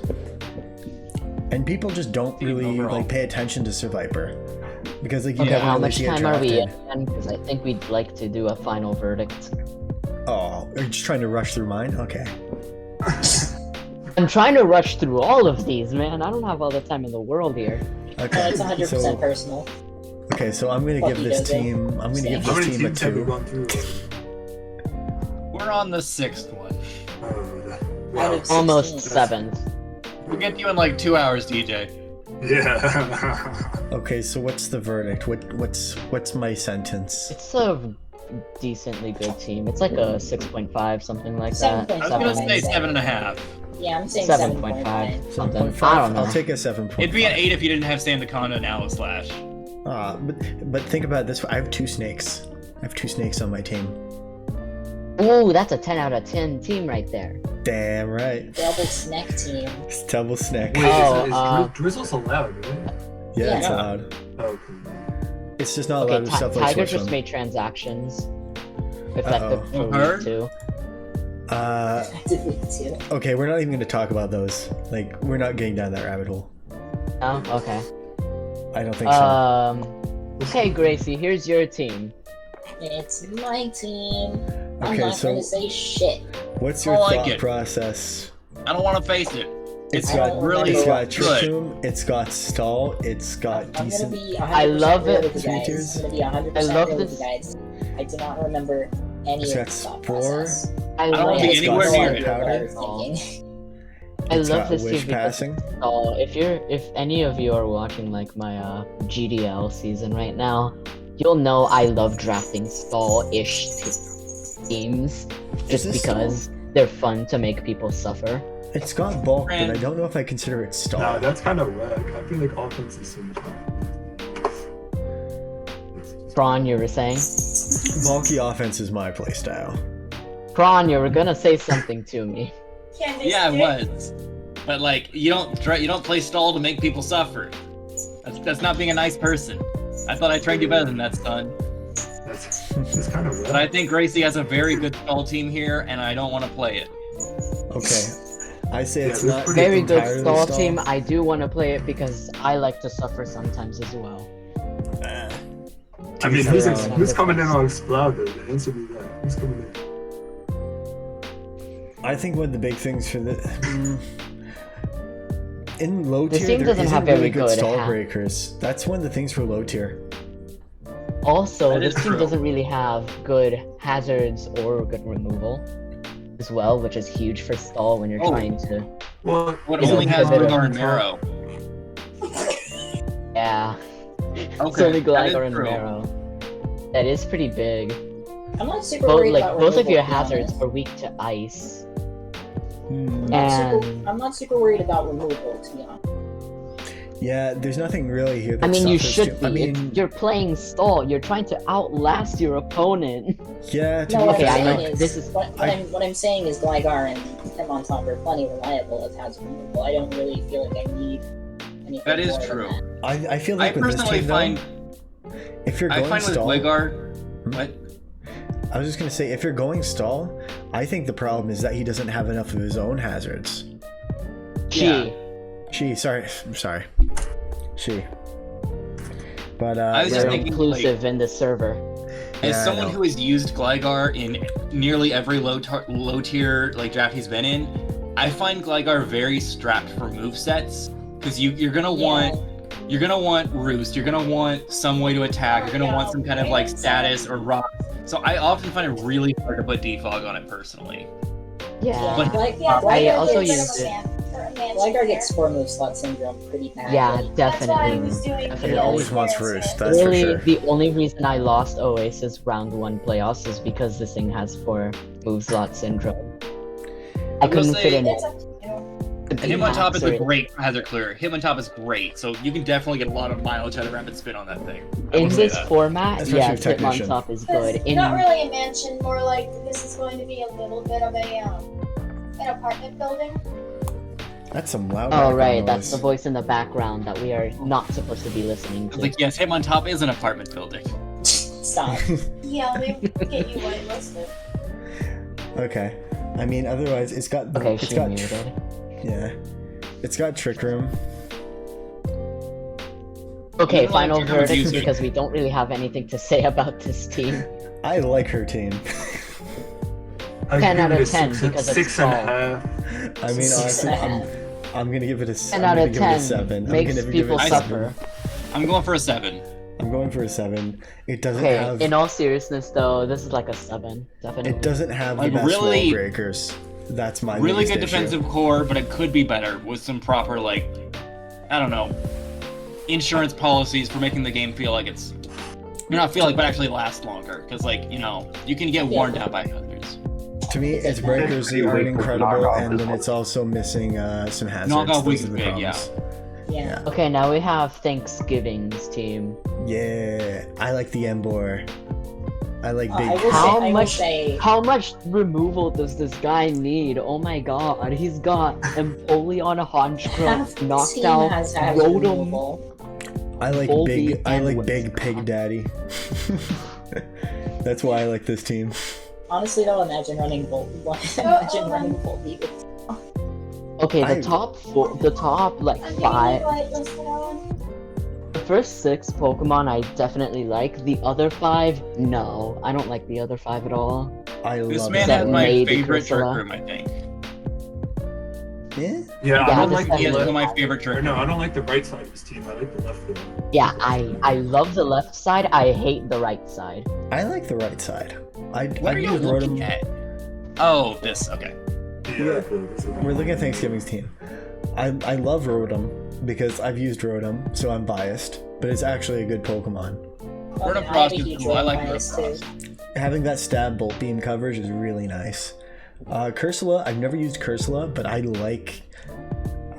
And people just don't really overall. pay attention to Viper because you Okay, never how really much see it time are we drafted. in? Because I think we'd like to do a final verdict. Oh, are you just trying to rush through mine? Okay. I'm trying to rush through all of these, man. I don't have all the time in the world here. Okay. It's 100% So, personal. okay, so I'm gonna Fuck give you, this Jojo. team. I'm gonna give How this How many team a teams have we 2. gone through? We're on the 6th one. Out of Almost 16. 7th. We'll get to you in like 2 hours, DJ. Yeah. Okay, so what's the verdict? What's my sentence? It's a decently good team. It's like a 6.5, something like that. 7.5. I was gonna say Seven. 7.5. Yeah, I'm saying 7.5. 7.5. Something. 7.5? I don't know. I'll take a 7.5. It'd be an 8 if you didn't have Sandaconda and Aloslash. But think about it this way. I have 2 snakes. I have 2 snakes on my team. Ooh, that's a 10 out of 10 team right there. Damn right. Double snack team. It's double snack. Wait, Oh, is Drizzle's allowed, right? Yeah, it's Yeah. allowed. Oh, okay. It's just not Okay, allowed to stuff like Tiger switch just them. made transactions. Effective Uh-oh. for Her? week 2. Actively too. Okay, we're not even going to talk about those. Like, we're not getting down that rabbit hole. Oh, okay. I don't think so. Okay, Gracie, here's your team. It's my team. I'm Okay, not so gonna say shit. what's your I like thought it. process? I don't want to face it. It's I got don't really it's got remember Trick good. Room, it's got Stall, it's got I'm gonna decent. be 100% I love real it. with you 3 guys. tiers. I'm gonna be 100% I love real with this. you guys. I do not remember any It's of got the thought Spore. process. I don't love wanna be this It's anywhere got near Sand it. Powder. Thinking. I It's love got this Wish team because Passing. if any of you are watching like my GDL season right now, you'll know I love drafting stall-ish teams just this because they're fun to make people suffer. It's got bulk, but Friend. I don't know if I consider it Stall. Nah, that's kind of whack. I feel like offense is so much better. Prawn, you were saying? Bulky offense is my playstyle. Prawn, you were gonna say something to me. Candace, Yeah, I do was. But like, you don't play stall to make people suffer. That's not being a nice person. I thought I trained you better than that, son. That's kind of But I think Gracie has a very good stall team here, and I don't want to play it. Okay. I say Yeah, it's there's not pretty Very good entirely stall team. I do want to play it because I like to suffer sometimes as well. I mean, Teach their who's, own. who's coming in on Exploud though? The answer be that. Who's coming in? I think one of the big things for the in low This tier team there doesn't isn't have really very good good stall ha- breakers. That's one of the things for low tier. Also, That this is team true. doesn't really have good hazards or good removal as well, which is huge for stall when you're Oh. trying to. Well, What Is only it has better Rengar than and Marrow. Yeah, it's Okay, only that is Gligar and true. Marrow. That is pretty big. I'm not super Both worried like about both of removal, your to be hazards honest. are weak to ice. Hmm. And I'm not super worried about removal, to be honest. Yeah, there's nothing really here. That I mean, you suffers should too- be. I mean, You're playing stall. You're trying to outlast your opponent. yeah. To No, be what okay, I'm I fair, know saying is, this is- what I'm saying is Gligar and Hitmontop are plenty reliable as hazard removal. I don't really feel like I need anything That is more than true. that. I feel I like with this personally team, find though, if you're I going find with stall, Gligar. Hmm? What? I was just gonna say if you're going stall, I think the problem is that he doesn't have enough of his own hazards. Chi. I'm sorry. She. But I was just They're thinking, inclusive in the server. As Yeah, I someone know. who has used Gligar in nearly every low tier like draft he's been in, I find Gligar very strapped for movesets because you're gonna want you're gonna want Roost, you're gonna want some way to attack, you're gonna want some kind of like status or rock. So I often find it really hard to put defog on it personally. Yeah. But- Yeah, I Blackguard also gets used it. Blackguard gets 4 move slot syndrome pretty bad. Yeah, That's why I definitely. was doing Definitely. He always wants Embarrassment. Roost, that's for Really, sure. the only reason I lost Oasis round 1 playoffs is because this thing has 4 move slot syndrome. I will couldn't say- fit in it. It's up to you. The And him on top is a beats are- great hazard clear. Him on top is great, so you can definitely get a lot of mileage out of rapid spin on that thing. I In will say this that. format, Especially yeah, with Hitmon Technician. top is Because good. In not really a mansion, more like this is going to be a little bit of an apartment building. That's some loud Oh background right, that's the noise. voice in the background that we are not supposed to be listening It's to. like, yes, him on top is an apartment building. Stop. Yeah, let me get you whitelisted. Okay. I mean, otherwise, it's got. Okay, it's she got. muted. Yeah. It's got Trick Room. Okay, Like, final you're gonna verdict abuse it. because we don't really have anything to say about this team. I like her team. I 10 give out it of a 10 six, because it's six and a tall. half. I mean, Six honestly, and a I'm gonna give it a. 10 I'm out gonna of give it 10 a 7. makes I'm gonna people give it a suffer. 7. I'm going for a 7. I'm going for a 7. It doesn't Okay, have. in all seriousness though, this is like a 7, definitely. It doesn't have the Like, best really- wall breakers. That's my Really biggest good issue. defensive core, but it could be better with some proper, like, I don't know, insurance policies for making the game feel like it's. Not feel like, but actually last longer. Because, like, you know, you can get worn down by others. To me, its breakers Pretty aren't weak with incredible, knockoff and as then well. it's also missing some hazards. Knockoff Those weak are is the big, problems. Yeah. Okay, now we have Thanksgiving's team. Yeah, I like the Embor. I like big. I will How say, I will much- say, How much removal does this guy need? Oh my god, he's got Empoleon, half Honchkrow, the knocked team out, has Rotom. removal. I like Volby big. I and like Whis- big Pig Daddy. That's why I like this team. Honestly, though, imagine running imagine running Volbeat with Okay, I- the top like I'm getting you 5, whitelisted, Owen. the first 6 Pokemon I definitely like. The other 5, no, I don't like the other 5 at all. I This love man that has it. my maybe favorite trick Ursula? room, I think. Yeah. Yeah, I Yeah, don't this like is He has the one of left. my favorite trick Or no, I don't like the right side of his team. I like the left one. Yeah, I love the left side. I hate the right side. I like the right side. What I are you use looking Rotom. at? Oh, this, okay. Yeah. this is- We're looking at Thanksgiving's team. I love Rotom because I've used Rotom, so I'm biased. But it's actually a good Pokemon. Rotom I have Frost a is huge cool. I Rotom like bias, Rotom too. Frost. Having that stab bolt beam coverage is really nice. Cursula, I've never used Cursula, but I like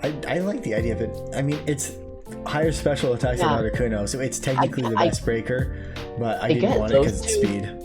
the idea of it. I mean, it's higher special attacks Yeah. than Articuno, so it's technically the I- best breaker, but I I get didn't want it because those it's two. speed.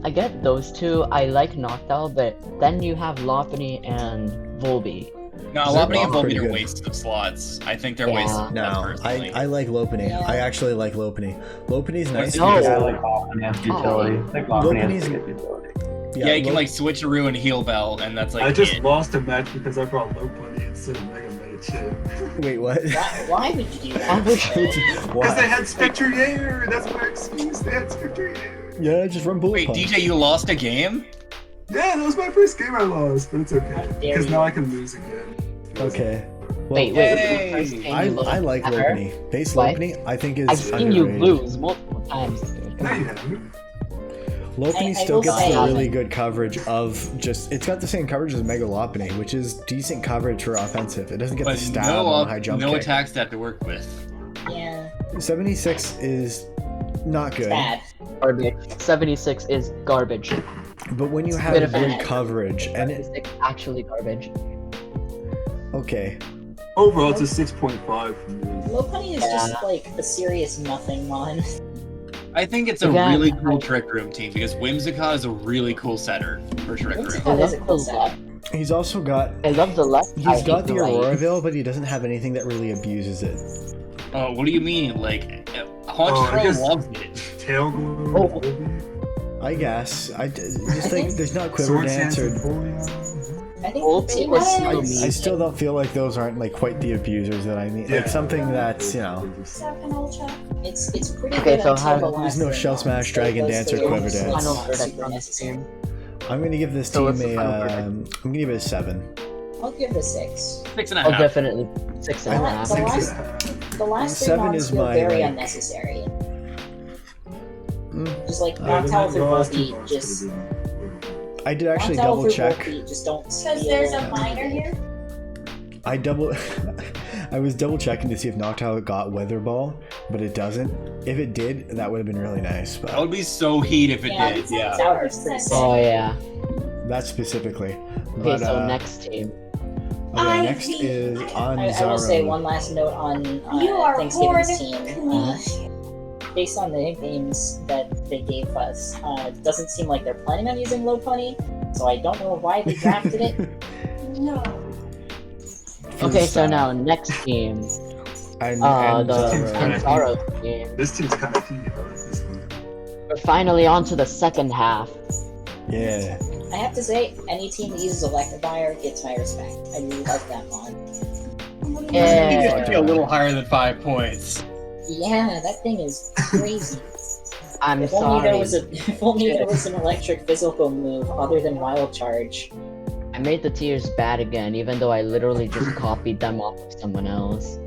I get those 2. I like Noctowl, but then you have Lopunny and Volby. No, They're Lopunny and both Volbeat pretty are good. wastes of slots. I think they're Yeah. wastes of slots, No, personally. I like Lopunny. Yeah. I actually like Lopunny. Lopunny's nice No. because Yeah, I like Lopunny as utility. I like Lopunny as Lopunny's- good utility. Yeah, you can Lop- like switcheroo and heal bell, and that's like I just it. lost a match because I brought low bunny instead of Mega Man Chip. Wait, what? Why would you do Why that? would you- Because Why? they had Spectrier! That's my excuse, they had Spectrier! Yeah, just run bullet Wait, punch. DJ, you lost a game? Yeah, that was my first game I lost, but it's How okay. dare Because you. now I can lose again. Okay. Well, Wait, Yay! the first game I you lost like ever? Lopunny. Base What? Lopunny, I think is I've seen you underrated. lose multiple times. Dude. No, you haven't. Lopunny I still will gets say- really good coverage of just. It's got the same coverage as Mega Lopunny, which is decent coverage for offensive. It doesn't get the But stab no, on the high jump no kick. attack stat to work with. Yeah, 76 is not good, bad. Garbage. 76 is garbage. but when you Bit have of good bad. coverage, and it 76 actually garbage. okay, Overall, it's a 6.5 for me. Lopunny is just like a serious nothing mon. I think it's a Again, really cool trick room team because Whimsicott is a really cool setter for trick room. Whimsicott- I That is love a the cool setup. left. he's also got. I love the left. I He's got hate the right. Auroraville, but he doesn't have anything that really abuses it. Oh, what do you mean? Like, I Honchkrow guess- loves it. Tail Glow, Oh. I guess. I just think there's not Quiver Sword Dance Dance, or. and Folion. I think Volbeat the team was is so I mean. still don't feel like those aren't like quite the abusers that I mean. Yeah. Like something that's, you know. Second ultra. it's pretty Okay, good so until how- the last There's no game. Shell Smash, So Dragon those Dance, or three Quiver are Dance. Final not verdict super on this necessary. game. I'm gonna give this So team what's the final a. verdict? I'm gonna give it a 7. I'll give it a 6. 6.5. I'll definitely 6.5. The last 3 7 mons is feel my, very like- unnecessary. Mm. Just like The Noctowl through last two Volbeat, parts just could've been- I did actually Noctowl double through check. Volbeat just don't Because feel- there's a minor here. I was double checking to see if Noctowl got Weather Ball, but it doesn't. If it did, that would have been really nice. That But would be so heat if it Yeah, did. Yeah. that would be pretty sick. Oh yeah. that specifically. Okay, But, so next team. okay, next is on I will say Zaro. one last note on You are Thanksgiving's horrid. team. Based on the nicknames that they gave us, it doesn't seem like they're planning on using Lopunny, so I don't know why they drafted it. No. Okay, so Freestyle. now next team. And The Zaro. Kentaro team. This team's kind of heated. I like this one. We're finally on to the second half. Yeah. I have to say, any team that uses Electivire gets my respect. I really like that mod. It Yeah. should be a little higher than 5 points. Yeah, that thing is crazy. I'm If only there sorry. was if only there was an electric physical move other than Wild Charge. I made the tiers bad again, even though I literally just copied them off of someone else.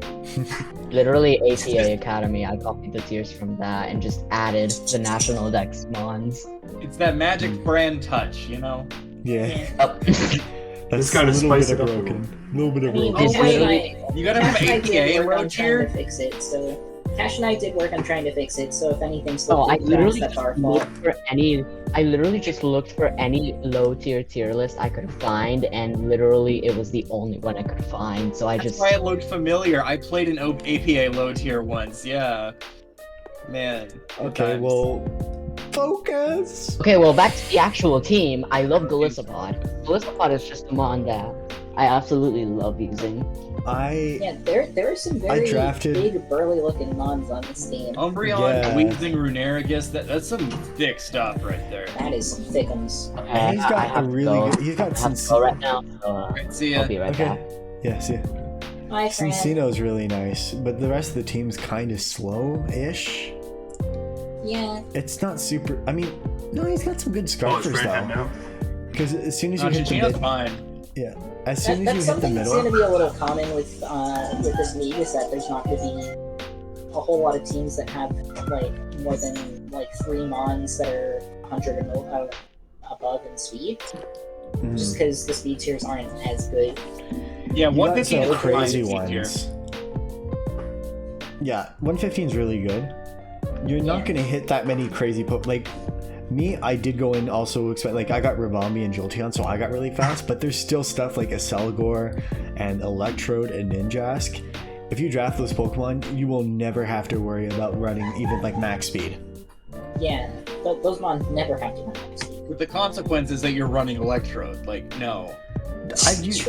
Literally ATA Academy, I copied the tiers from that and just added the National Dex mons. It's that magic brand touch, you know? Yeah. Oh. That's Just gotta a little spice bit it up a broken. A little bit of I mean, broken. It's Cash and literally- I- You gotta have Cash and I an did ATA work low on trying tier. to fix it, so Cash and I did work on trying to fix it, so if anything Oh, slipped I through the cracks, literally that's just our fault. looked for any. I literally just looked for any low tier list I could find, and literally it was the only one I could find. So I That's just. why it looked familiar. I played an APA low tier once, yeah. Man. good Okay, times. well, focus. Okay, well, back to the actual team. I love Galissapod. Galissapod is just a mon that I absolutely love using. Yeah, there are some very drafted- big, burly-looking mons on this team. Umbreon, Yeah. Weezing, Runerigus, that's some thick stuff right there. That is some thickums. Okay, And he's I got a have to really go. good. He's got I have to go Cincino. right now, so Alright, see ya. I'll be right Okay. back. Yeah, see. Hi, friend. Cincino's really nice, but the rest of the team's kind of slow-ish. Yeah, It's not super. I mean, no, he's got some good Oh, it's scarfers Brandon though. now. Because as soon as No, you hit the Chinchino's mid, fine. yeah, as soon as that's you hit the something that's going to middle, be a little common with this league is that there's not going to be a whole lot of teams that have like more than like 3 mons that are 100 and above in speed, Mhm. just because the speed tiers aren't as good. Yeah, You got 115 some is fine crazy in C tier. ones. Yeah, 115 is really good. You're not Yeah. gonna hit that many crazy like me. I did go in also expect like I got Ribombi and Jolteon, so I got really fast. But there's still stuff like Acelgor and Electrode and Ninjask. If you draft those Pokemon, you will never have to worry about running even like max speed. Yeah, those mons never have to run max speed. With the consequences that you're running Electrode, like, no. I used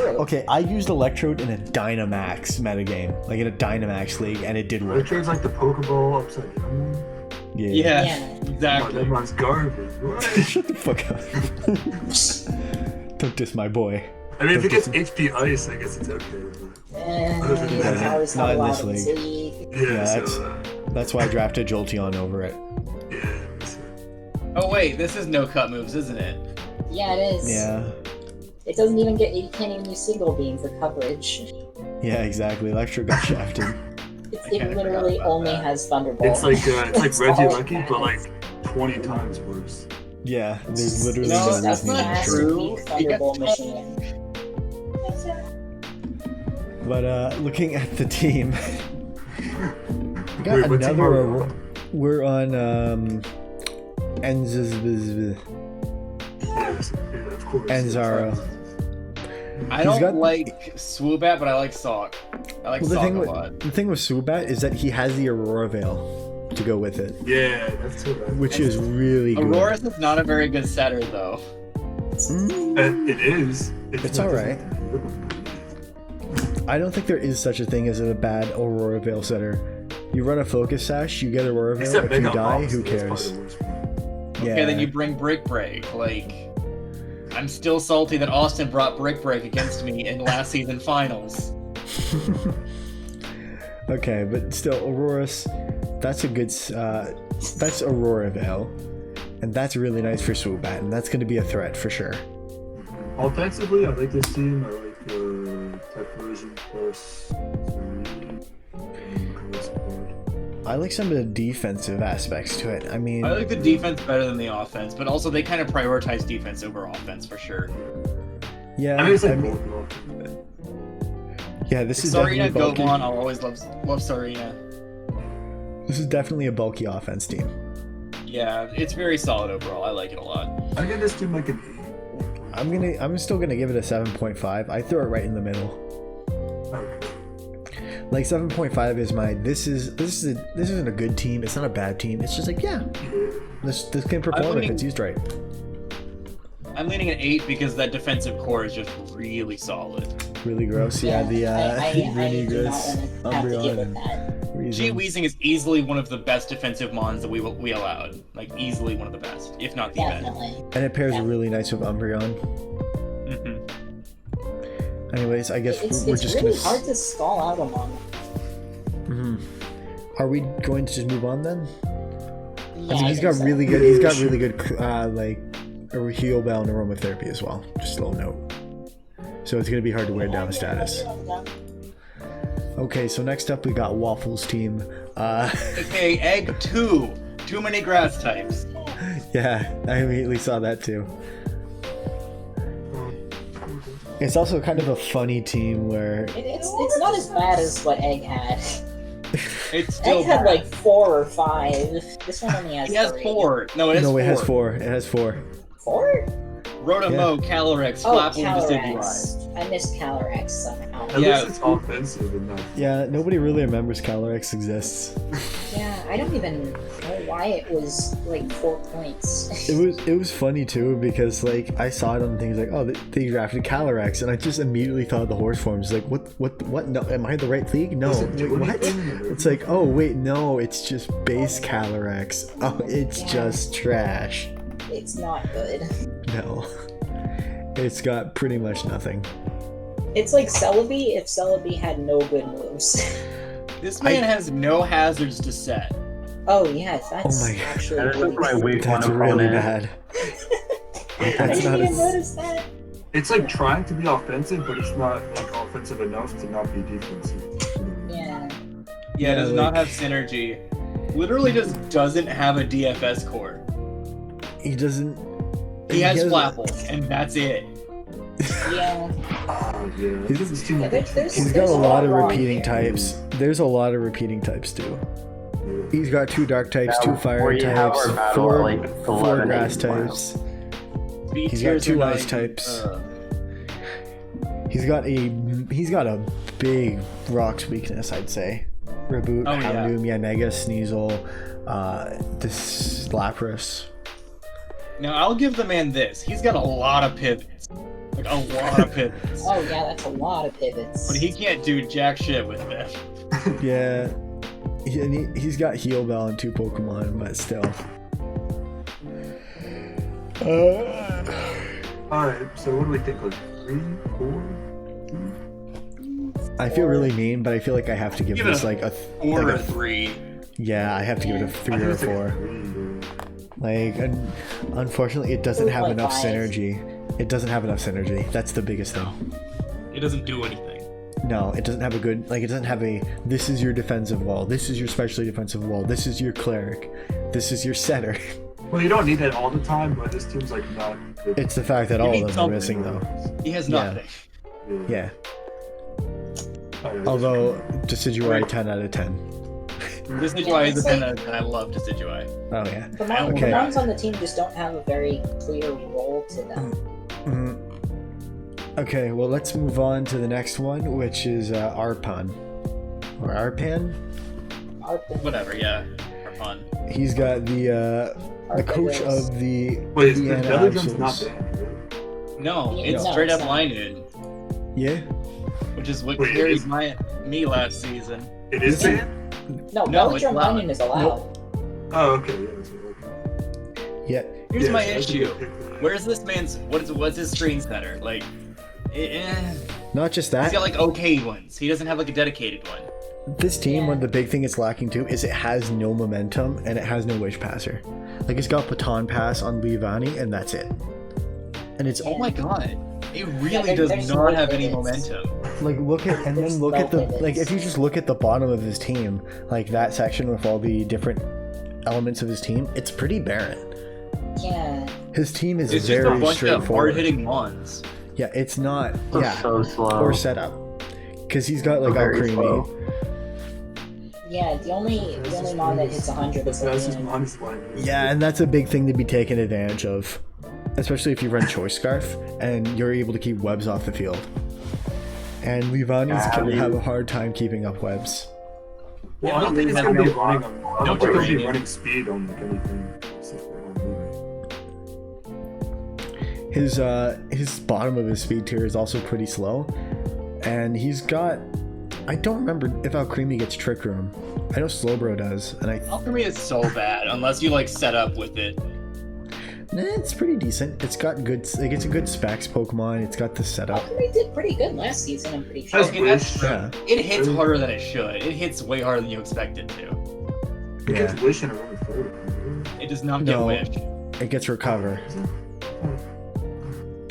Electrode in a Dynamax metagame, like in a Dynamax league, and it did work. Electrode's like the Pokeball upside down. Yeah. Yeah, Yeah. Oh, exactly. that one's garbage. What? Shut the fuck up. Don't diss my boy. I mean, if it gets HP Ice, I guess it's okay. That's how it's Not not in allowed this in this league. league. But, yeah, Yeah, so, That's why I drafted Jolteon over it. yeah. So, Oh wait, this is no cut moves, isn't it? Yeah, it is. Yeah. It doesn't even get. You can't even use single beam for coverage. Yeah, exactly. Electro got shafted. kinda It literally forgot about only that. has Thunderbolt. it's like That's Reggie all it Lucky, has. but like 20 times worse. Yeah, there's literally No, no that's reason not to use true. it. Peak Thunderbolt machine. But looking at the team, we got Wait, what team another. are we on? We're on Yes, yeah, of course. Enzaro. I He's don't got- like Swoobat, but I like Sock. I like Well, the Sock thing a with lot. the thing with Subat is that he has the Aurora Veil to go with it, Yeah, that's what I which is really good. Aurora's is not a very good setter, though. It is. It's alright. I don't think there is such a thing as a bad Aurora Veil setter. You run a Focus Sash, you get Aurora Veil. Except If you Mega die, Box, who that's probably cares? the worst one. Yeah. Okay, then you bring Brick Break. Like, I'm still salty that Austin brought Brick Break against me in last season finals. Okay, but still, Aurora's, that's a good, that's Aurora Veil. And that's really nice for Swoobat, and that's going to be a threat for sure. Offensively, I like this team. I like type version plus Serene and Chris Board. I like some of the defensive aspects to it. I mean, I like the defense better than the offense, but also they kind of prioritize defense over offense for sure. yeah, I mean, it's like I mean, both. yeah, this is Sarina, definitely bulky. Goemon, I'll always love Sarina. This is definitely a bulky offense team. Yeah, it's very solid overall. I like it a lot. I give this team like an 8. I'm still gonna give it a 7.5. I throw it right in the middle. Okay. Like 7.5 is my. This isn't a good team. It's not a bad team. It's just like yeah, this can perform if leaning- it's used right. I'm leaning at 8 because that defensive core is just really solid. Really gross. Yeah, the I really do not gross want to have to give it Umbreon that. and G Reason. Weezing is easily one of the best defensive mons that we allowed. Like easily one of the best, if not the best. Definitely. And it pairs really nice with Umbreon. Mm-hmm. Anyways, I guess It's we're just really gonna. hard to stall out among. Mhm. Are we going to just move on then? Yeah, I mean, he's think got so. really good. He's got really good, like, a heal bell and aromatherapy as well. Just a little note. So it's gonna be hard to wear down a status. Okay, so next up we got Waffles team. Okay, egg 2. Too many grass types. Yeah, I immediately saw that too. It's also kind of a funny team where It's not as bad as what Egg had. It's still Egg had bad. like 4 or 5. This one only has He has 3. 4. No, it has 4. it has four. It has 4. 4? Rotamo, Calyrex, Oh, Flapple, and Decidueye. Calyrex. I missed Calyrex somehow. At Yeah. least it's offensive enough. Yeah, nobody really remembers Calyrex exists. Yeah, I don't even know why it was like 4 points. It was funny too because like I saw it on things like they drafted Calyrex and I just immediately thought of the horse forms like what no am I in the right league? No, Does it do wait, what? anything? It's like oh wait no it's just base Calyrex. Oh it's Yeah. just trash. It's not good. No, it's got pretty much nothing. It's like Celebi if Celebi had no good moves. This man has no hazards to set. Oh yeah, that's Oh my God. actually That is really my weak one That's really opponent. bad. I That's didn't not even a, notice that. It's like trying to be offensive, but it's not like offensive enough to not be defensive. Yeah. Yeah, it does Yeah, not like- have synergy. Literally just doesn't have a DFS core. he doesn't. He has has- Flapple, and that's it. Yeah. Yeah, He's- this team Yeah, there's- He's got there's a lot of wrong repeating here. types. There's a lot of repeating types too. He's got 2 dark types, Yeah, 2 fire before you have types, our battle, 4 like, 4 11, grass 8 types. Speed He's got tiers 2 are ice not- types. uh, He's got a big rocks weakness, I'd say. Reboot, Oh, yeah. Houndoom, Yanmega, Sneasel, this Lapras. Now, I'll give the man this. He's got a lot of pivots. Like, a lot of pivots. Oh yeah, that's a lot of pivots. But he can't do jack shit with them. Yeah. He's got Heal Bell and 2 Pokemon, but still. Alright, so what do we think? Like 3, 4? I feel really mean, but I feel like I have to give Give it this a like a Or like a 3. yeah, I have to give it a I 3 think or a it's like 4. 3, Like, unfortunately, it doesn't have enough 3.5. synergy. It doesn't have enough synergy. That's the biggest thing. It doesn't do anything. No, it doesn't have a good, like, it doesn't have a, this is your defensive wall, this is your specially defensive wall, this is your cleric, this is your setter. Well, you don't need that all the time, but this team's like not good. It's the fact that You all need of them are something. missing, though. He has Yeah. nothing. Yeah. Alright, Although, Decidueye 10 out of 10. Decidueye is it's a 10 like- out of 10. I love Decidueye. Oh, yeah. The mons on the team just don't have a very clear role to them. Mhm. Okay, well, let's move on to the next one, which is Arpan. Or Arpan? Whatever, yeah. For fun. He's got the coach Arpagos. of the Wait, is the Indiana Belly Drum's not Absolutes. bad? No, Yeah, it's no, straight it's up not. Lineage, Yeah? which is what Wait, it carried is- me last season. It is bad? No, No, Belly it's Drum allowed. Onion is allowed. Nope. Oh, okay. Yeah, that's okay. Yeah. Here's Yeah, my so that's a issue. good pick for that. Where's this man's? What's his screen setter? Like, Not just he's that. got like okay ones. He doesn't have like a dedicated one. This team, Yeah. one of the big thing it's lacking too is it has no momentum and it has no Wish Passer. Like it's got Baton Pass on Leavani and that's it. And it's Oh my god, it really there- does there's not no have any pivots. momentum. Like look at and There's then look no at the pivots. like if you just look at the bottom of his team, like that section with all the different elements of his team, it's pretty barren. Yeah. His team is It's just a very bunch of straightforward. hard-hitting Mons. Yeah, it's not. It's Yeah, so slow. or setup, because he's got like Very Alcremie. slow. Yeah, the only mon that hits 100 is That's just Leon. Mon's line. Yeah, and that's a big thing to be taken advantage of, especially if you run Choice Scarf and you're able to keep webs off the field. And Livani's Yeah, gonna I mean- have a hard time keeping up webs. Well, I don't think he's has gonna be no- running on. I don't think he'll be training. running speed on like anything. Except for on moving. His bottom of his speed tier is also pretty slow, and he's got. I don't remember if Alcremie gets Trick Room. I know Slowbro does, and Alchemy is so bad unless you like set up with it. it's pretty decent. It's got good. Like it's a good specs Pokemon. It's got the setup. Alchemy did pretty good last season, I'm pretty sure. That's Okay, that's Wish. Yeah. It hits harder than it should. It hits way harder than you expect it to. He Yeah. gets Wish and a run through. It does not No. get Wish. It gets Recover.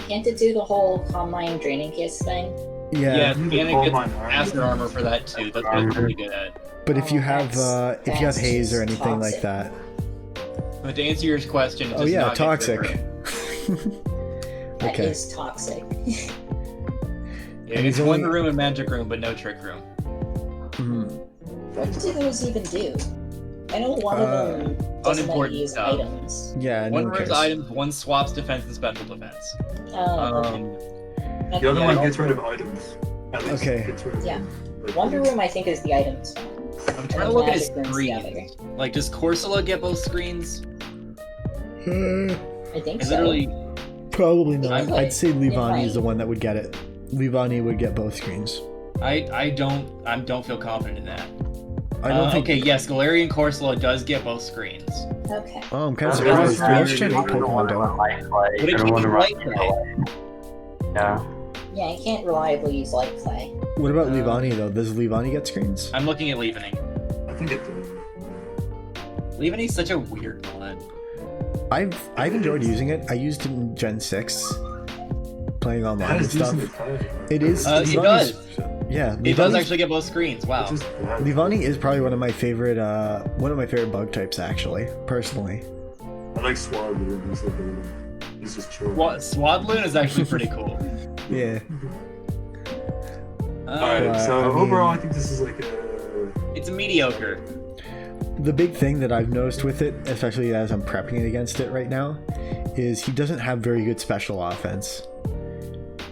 Can't it do the whole Combine Draining Kiss thing? Yeah. Yeah, You need and to it call gets mine armor. Master Armor for that too. That's what it's really good at. But if you Oh, have that's haze or just anything like toxic. that, But to answer your question, it oh does yeah, not get toxic. Trigger. That Okay. is toxic. Yeah, And it's he's Wonder only- Room and Magic Room, but no Trick Room. Mhm. What do those even do? I know one of them doesn't let unimportant you use stuff. items. Yeah, no One one moves cares. items, one swaps defense and special defense. Oh, okay. The other Yeah, one I gets rid of items. At least Okay. gets rid of Yeah. them. Like, Wonder Room, I think, is the items one. I'm And trying to then look at his Magic Room's the screen. other. Like, does Corsola get both screens? I think I so. literally, Probably not. It I'd say might. Livani is the one that would get it. Livani would get both screens. I don't feel confident in that. I don't think. Okay, yes, Galarian Corsola does get both screens. Okay. Oh, I'm kind of Yeah, surprised. that's Most Gen 8 Pokemon don't. Would it keep light play? Yeah. Yeah, I can't reliably use light play. What about Livani though? Does Livani get screens? I'm looking at Leavening. I think it does. Leavening's such a weird mod. I've enjoyed using it. I used it in Gen 6, playing online That and is stuff. decent play. It is. It Livani's- does. Yeah, It does Livani's- actually get both screens. Wow. It's just bad. Livani is probably one of my favorite bug types actually, personally. I like Swab. He's like a little. He's just chill. Swadloon is actually pretty cool. Yeah. Alright, so I mean- overall, I think this is like a. It's mediocre. The big thing that I've noticed with it, especially as I'm prepping it against it right now, is he doesn't have very good special offense.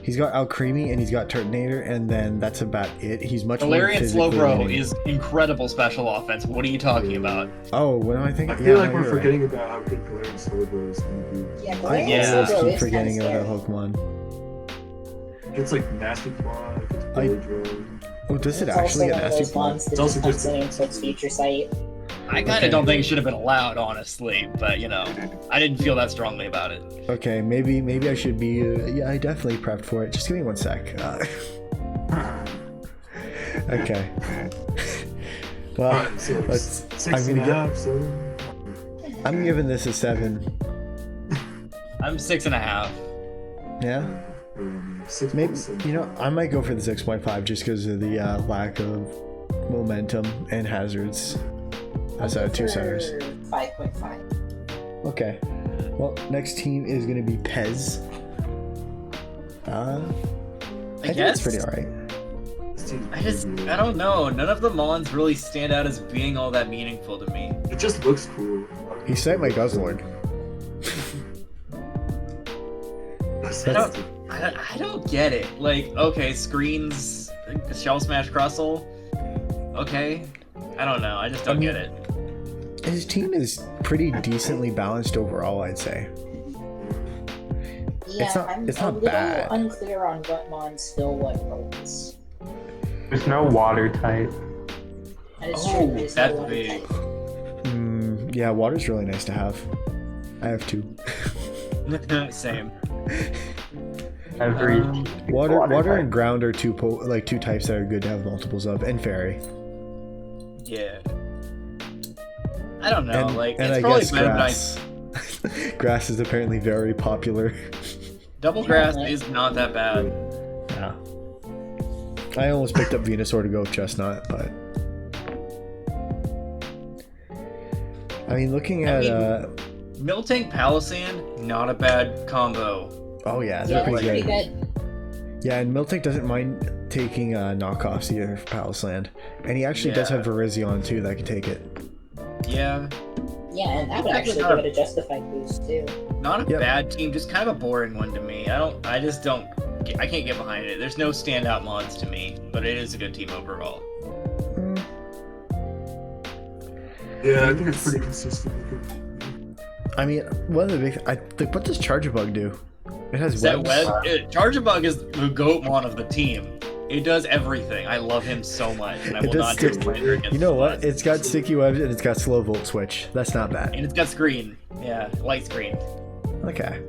He's got Alcremie and he's got Turtonator, and then that's about it. He's much more Galarian physically Slowbro winning. is incredible special offense. What are you talking about? Oh, what am I thinking? I feel like no, we're you're right. forgetting about how good Galarian Slowbro is going to be. Yeah, I Galarian Yeah. always Slowbro keep is forgetting kinda about that scary. Pokemon. It's like Nasty Claw, it gets I- Blade Oh, does it It's actually also get one of nasty? those ones that It's also just just- comes in until its future sight. I kind of Okay. don't think it should have been allowed, honestly. But you know, I didn't feel that strongly about it. Okay, maybe I should be. Yeah, I definitely prepped for it. Just give me one sec. Okay. Well, Alright, so let's. six I'm and gonna a get. half, so. I'm giving this a 7. I'm 6.5. Yeah. 6 Maybe points. you know I might go for the 6.5 just because of the lack of momentum and hazards. That's out of 2 centers. 5.5. Okay. Well, next team is gonna be Pez. I think it's pretty alright. I don't know. None of the Mons really stand out as being all that meaningful to me. It just looks cool. He sent my Guzzlord. I don't get it. Like, okay, screens, Shell Smash Crustle. Okay. I don't know. I just don't get it. His team is pretty decently balanced overall, I'd say. Yeah, not- I'm it's a not little bad. unclear on what mons fill what roles. There's no water type. That is Oh, true. There's that's no one big. type. Yeah, water's really nice to have. I have 2. Same. Every Water type. and ground are two types that are good to have multiples of, and fairy. Yeah. I don't know. And, like, and it's I probably guess better than grass. Grass is apparently very popular. Double grass is not that bad. Yeah. I almost picked up Venusaur to go with Chestnut, but I mean, looking at Miltank Palisand, not a bad combo. oh yeah, they're Yeah, pretty it's good. pretty good. Yeah, and Miltank doesn't mind taking knockoffs either for Palisand, and he actually does Yeah. have Virizion too that can take it. Yeah, Yeah, and that would Actually actually not give it a justified boost too. not a Yep. bad team, just kind of a boring one to me. I can't get behind it. There's no standout mods to me, but it is a good team overall. Mm, Yeah, I think it's pretty consistent. I mean, one of the big what does Chargebug do? It has That webs. Chargebug is the goat mon of the team. It does everything. I love him so much, and I It will does not stick- do slander against You know what? Celeste. It's got sticky webs and it's got slow volt switch. That's not bad. And it's got screen. Yeah, light screen. Okay.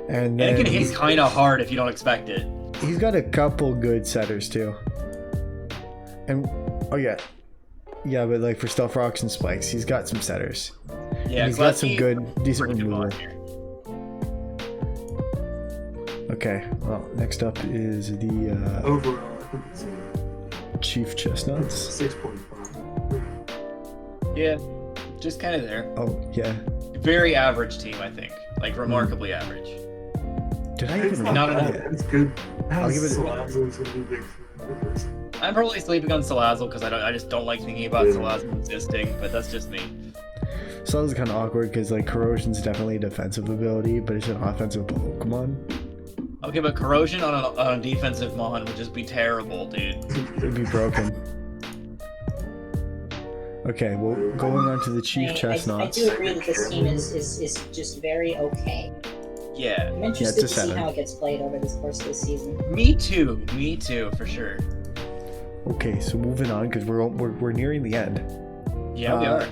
And And then it can hit kind of hard if you don't expect it. he's got a couple good setters too. And oh yeah, but like for stealth rocks and spikes, he's got some setters. Yeah, And he's got some Klefki, good, decent pretty good removal. mon here. Okay, well, next up is the Overall, I think it's Chief Chestnuts. 6.5. Yeah, just kind of there. Oh yeah, Very average team, I think. Like remarkably average. did I It's even not Not read enough. that? bad. It's good. I'll give it- Salazzle's gonna be big. I'm probably sleeping on Salazzle because I just don't like thinking about Yeah. Salazzle existing, but that's just me. So that was kind of awkward because like Corrosion's definitely a defensive ability, but it's an offensive Pokemon. Okay, but Corrosion on a defensive mon would just be terrible, dude. It'd be broken. Okay, well, going on to the Chief I Chestnuts. do agree that this team is just very okay. Yeah, I'm interested it's a to see 7. how it gets played over this course of the season. me too, for sure. Okay, so moving on because we're nearing the end. Yeah, we Uh, are.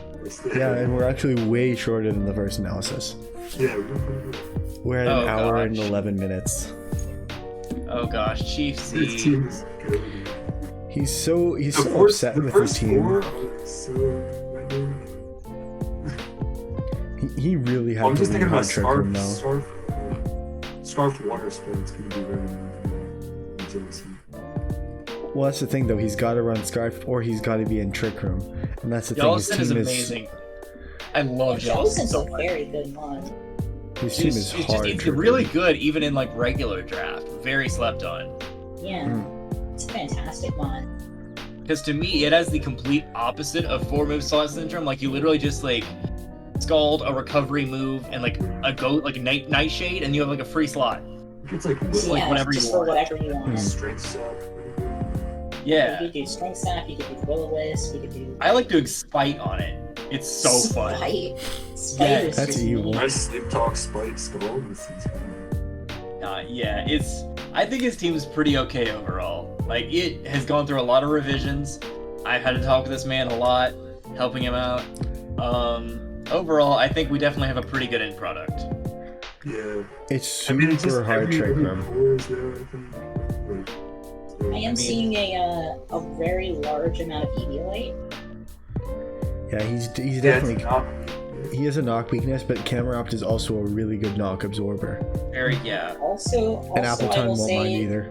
Yeah, and we're actually way shorter than the first analysis. Yeah, we're pretty good. We're at Oh, an hour and gosh. 11 minutes. Oh gosh, Chief This C. team is good. He's so The upset with his first team. four are so. I mean, He really had I'm to just leave thinking about Hard Trick Room though. Scarf water spell's gonna be very jealousy. Well, that's the thing though. He's got to run Scarf or he's got to be in Trick Room, and that's the thing. His Jellison is team amazing. I love Jellison Jellison's so a much. very good mod. His team is He's hard. he's Trick really Room. good even in like regular draft. Very slept on. Yeah, Hmm. it's a fantastic mod. Because to me, it has the complete opposite of 4-move slot syndrome. Like you literally just like Scald, a recovery move, and like a goat, like a nightshade, and you have like a free slot. It's like Yeah, whatever just you for want. whatever you want. Hmm. strength sap. Yeah, You could do Strength Sap, you could do Will-O-Wisp, you could do... I like doing Spite on it. It's so fun. Spite. Spite Yeah, is that's just evil. mean. Nice sleep talk, spite, skull. Yeah, I think his team is pretty okay overall. Like it has gone through a lot of revisions. I've had to talk with this man a lot, helping him out. Overall, I think we definitely have a pretty good end product. Yeah. It's I super mean, it's just hard Trick every Room. core is there, I think. Like, so- I am seeing a very large amount of Eviolite. Yeah, he's Yeah, it's definitely. not. He has a knock weakness, but Cameropt is also a really good knock absorber. Yeah. Also And I Appleton will won't mind say, either.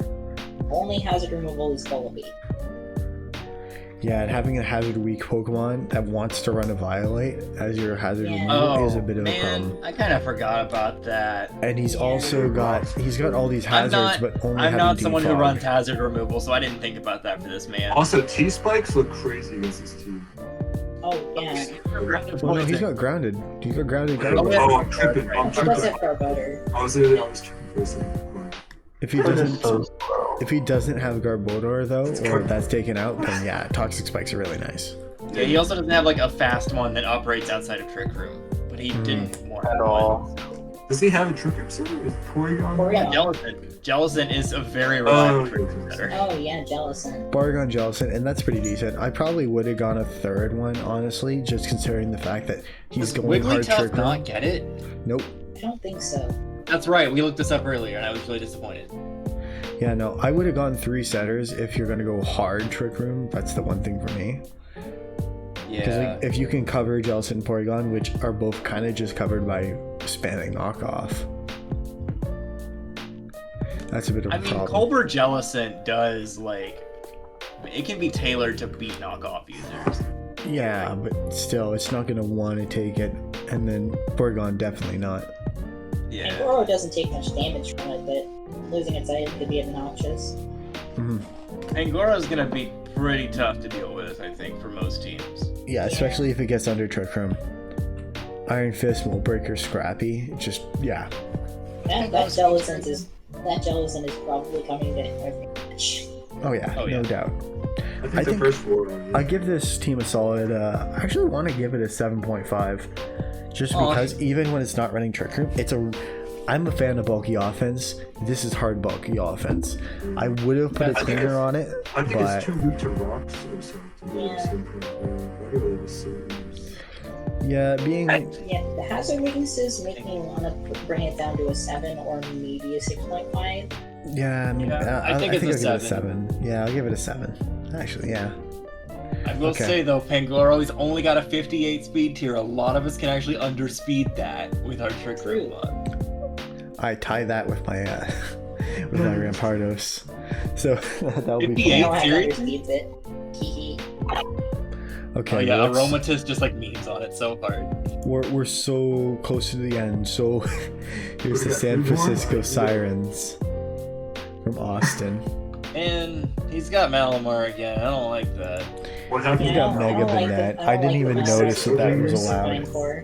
only hazard removal is Volibee. Yeah, and having a hazard weak Pokemon that wants to run a Violate as your hazard Yeah. removal Oh is a bit of a man, problem. I kind of forgot about that. And he's Yeah. also he's got all these I'm hazards, not- but only I'm having not someone who defog. runs hazard removal, so I didn't think about that for this man. Also, T-Spikes look crazy against this team. Oh, yeah. Well, no, he's got grounded. He's got grounded. Oh, yeah. Oh, I'm tripping. I'm He does tripping. have Garbodor. I was tripping for a second. If he doesn't have Garbodor though, or if that's taken out, then yeah, Toxic Spikes are really nice. Yeah, he also doesn't have like a fast one that operates outside of Trick Room, but he didn't want At one. all. Does he have a trick server? Is Porygon? Porygon. Jellison is a very reliable Oh, trick okay. setter. Oh, yeah, Jellison. Barygon Jellicent, and that's pretty decent. I probably would have gone a third one, honestly, just considering the fact that he's Does going hard Wigglytuff Trick Room. not get it? Nope. I don't think so. That's right, we looked this up earlier and I was really disappointed. Yeah, no, I would have gone 3 setters if you're going to go hard Trick Room. That's the one thing for me. Because Yeah. like, if you can cover Jellicent and Porygon, which are both kind of just covered by spamming knockoff, That's a bit of a I mean, problem. Colbert Jellison does, like, it can be tailored to beat knockoff users. Yeah, but still, it's not going to want to take it. And then Borgon, definitely not. Yeah. Goro doesn't take much damage from it, but losing its item could be obnoxious. Mhm. Angoro's gonna be pretty tough to deal with, I think, for most teams. Yeah, especially if it gets under Trick Room. Iron Fist will break her scrappy. Just, yeah. That Jellicent is probably coming to every match. Oh, yeah, Oh, no yeah. doubt. I think I the think- first war. I give this team a solid, I actually want to give it a 7.5. Just Aw. because even when it's not running Trick Room, I'm a fan of bulky offense. This is hard bulky offense. I would have put a I think cleaner it's- on it, I think but it's too weak to rocks or something. yeah, being Yeah, the hazard weaknesses make me want to bring it down to a 7 or maybe a 6.5. yeah, I mean, Yeah, I think I'll it's a give it a 7. 7. Yeah, I'll give it a 7. Actually, yeah. I will Okay. say though, Pangoro's only got a 58 speed tier. A lot of us can actually underspeed that with our Trick Room mod. I tie that with my with my Rampardos, so that'll be 58? I fun. don't have Serious? underspeeds it. Hee. Okay, Oh yeah, let's- Aromatisse just like memes on it so hard. we're so close to the end. So here's the San Francisco Sirens from Austin. And he's got Malamar again. I don't like that. What happened? He's Yeah, got I Mega don't like Banette. the- I didn't like even the notice that that was Servine allowed. Core.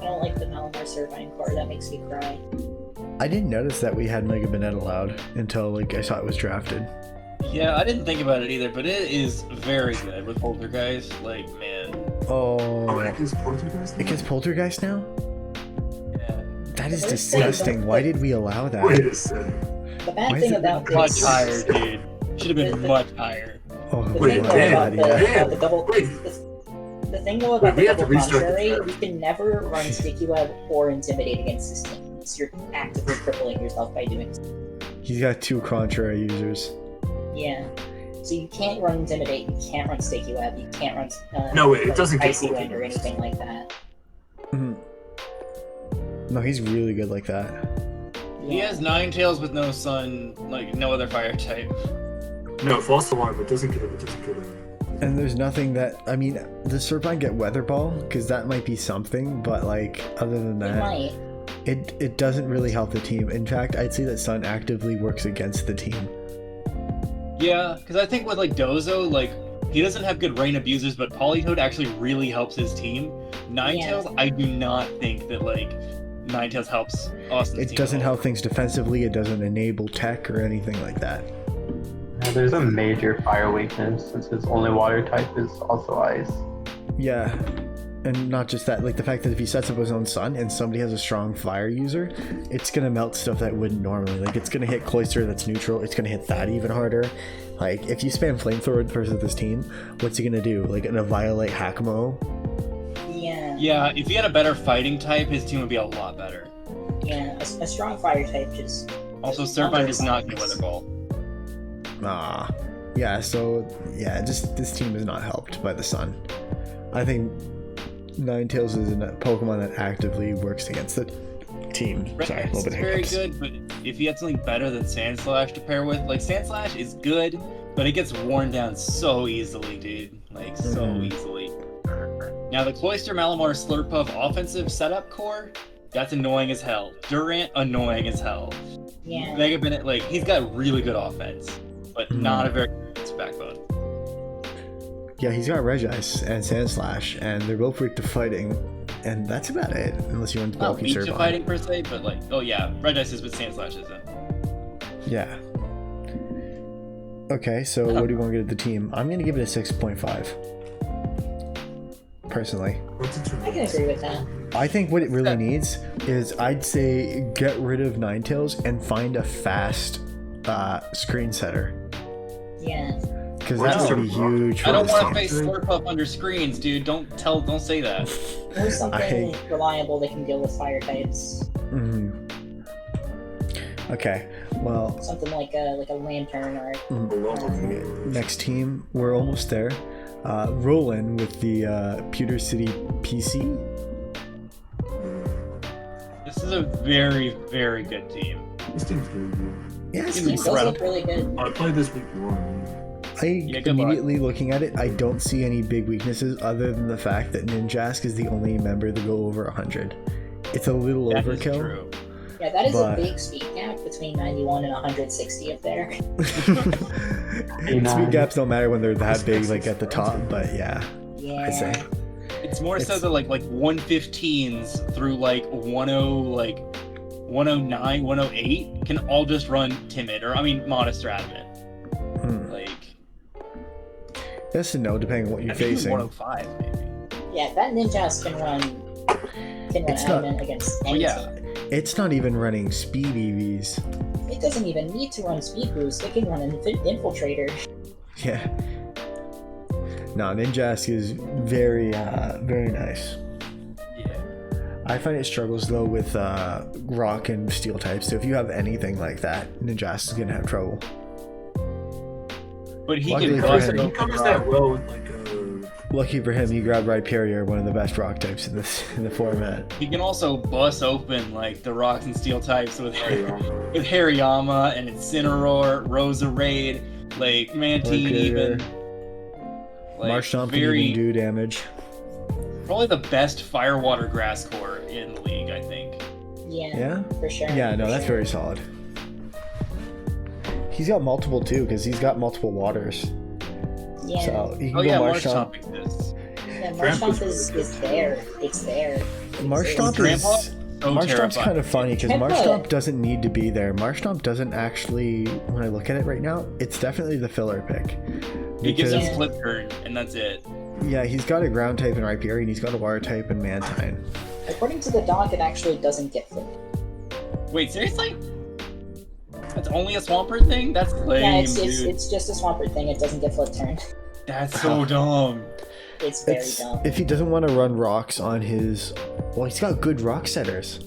I don't like the Malamar Servine Core. That makes me cry. I didn't notice that we had Mega Banette allowed until like I saw it was drafted. Yeah, I didn't think about it either, but it is very good with Poltergeist. Like, man. Oh, Oh, it is Poltergeist? it gets Poltergeist now? Yeah. That is Wait, disgusting. Why did we allow that? Wait a second. The Why bad is thing it about Much this, higher, dude. Should have been much higher. Oh, the Wait, thing though Dan, about Dan, the double, wait. the thing though Wait, about we the have to double restart the contrary, track. you can never run sticky web or intimidate against this team. So you're actively crippling yourself by doing so. He's got 2 contrary users. Yeah. So you can't run intimidate, you can't run sticky web, you can't run No, it doesn't get icy cool. wind or anything like that. Mhm. No, he's really good like that. He has Ninetales with no sun, like no other fire type. No, false alarm, but doesn't kill it. It doesn't kill it. And there's nothing that I mean, the Serpine get Weather Ball because that might be something, but like other than It that, might. it doesn't really help the team. In fact, I'd say that Sun actively works against the team. Yeah, because I think with like Dozo, like he doesn't have good rain abusers, but Polytoad actually really helps his team. Ninetales, I do not think that like Ninetales helps Austin's It team doesn't at all. help things defensively. It doesn't enable tech or anything like that. There's a major fire weakness since his only water type is also ice. Yeah, and not just that. Like the fact that if he sets up his own sun and somebody has a strong fire user, it's gonna melt stuff that wouldn't normally. Like it's gonna hit Cloister that's neutral. It's gonna hit that even harder. Like if you spam flamethrower versus this team, what's he gonna do? Like gonna violate Hakamo? Yeah. Yeah, if he had a better fighting type, his team would be a lot better. Yeah. A strong fire type just. Also, just Serpine does not undermines. get Weather Ball. Ah, yeah. So yeah, just this team is not helped by the sun. I think Ninetales is a Pokemon that actively works against the team. Sorry, a little It's bit of very hiccups. good, but if you had something better than Sandslash to pair with, like Sandslash is good, but it gets worn down so easily, dude. Like so Mhm. easily. Now the Cloister Malamar Slurpuff offensive setup core, that's annoying as hell. Durant, annoying as hell. Yeah. Mega Bennett, like he's got really good offense, but Mhm. not a very good defensive backbone. Yeah, he's got Regice and Sandslash, and they're both weak to fighting, and that's about it. Unless you want to Not bulky weak to Serpine. fighting per se, but like, oh yeah, Regice is, but Sandslash isn't. Yeah. Okay, so what do you want to give the team? I'm gonna give it a 6.5. Personally. What's it I can agree with that. I think what it really needs is I'd say get rid of Ninetales and find a fast screen setter. Yeah. Because Well, that would no. be huge for I don't this want to team. face Slurpuff under screens, dude. Don't say that. Or something I- reliable that can deal with fire types. Mhm. Okay, well, Something like a lantern or next team, we're almost there. Roland with the Pewter City PC. This is a very, very good team. This team's good. Yeah, it's This pretty team does solid. look really good. I played this week one. I good luck. immediately looking at it, I don't see any big weaknesses other than the fact that Ninjask is the only member to go over 100. It's a little That is overkill. true. Yeah, that is But- a big speed gap between 91 and 160 up there. Speed gaps don't matter when they're that big, like at the top, but yeah, Yeah. I'd say. It's more so It's- that like 115s through like 109, 108 can all just run timid, or I mean modest or adamant. Like Yes and no, depending on what you're I think facing. 105 maybe. Yeah, that Ninjas can run It's not- adamant against Well, any yeah. team. It's not even running speed EVs. It doesn't even need to run speed boost. It can run an infiltrator. Yeah. No, Ninjask is very, very nice. Yeah. I find it struggles though with rock and steel types. So if you have anything like that, Ninjask is gonna have trouble. But he Luckily can for bust him. He open covers rock. that well with like Lucky for him, he grabbed Rhyperior, one of the best rock types in the format. He can also bust open like the rocks and steel types with Hariyama. with Hariyama and Incineroar, Roserade, like Mantine Rhyperior. even. Like, Marshtomp can very even do damage. probably the best Firewater Grass core in the league, I think. Yeah, Yeah? for sure. Yeah, no, for that's sure. very solid. He's got multiple too, because he's got multiple waters. Yeah, So he can Oh go yeah, Marshtomp. Marshtomp exists. yeah Grandpa's Marshtomp is really good. there. It's there. Marshtomp Grandpa? is... So Marshtomp's terrifying. kind of funny because Grandpa- Marshtomp doesn't need to be there. Marshtomp doesn't actually, when I look at it right now, it's definitely the filler pick. He gives him Yeah. flip turn, and that's it. Yeah, he's got a ground type in Rhyperior and he's got a water type in Mantine. According to the doc, it actually doesn't get flipped. Wait, seriously? That's only a Swampert thing? That's lame, Yeah, it's dude. it's just a Swampert thing. It doesn't get flip turned. That's so dumb. It's very It's, dumb. if he doesn't want to run rocks on his, well, he's got good rock setters.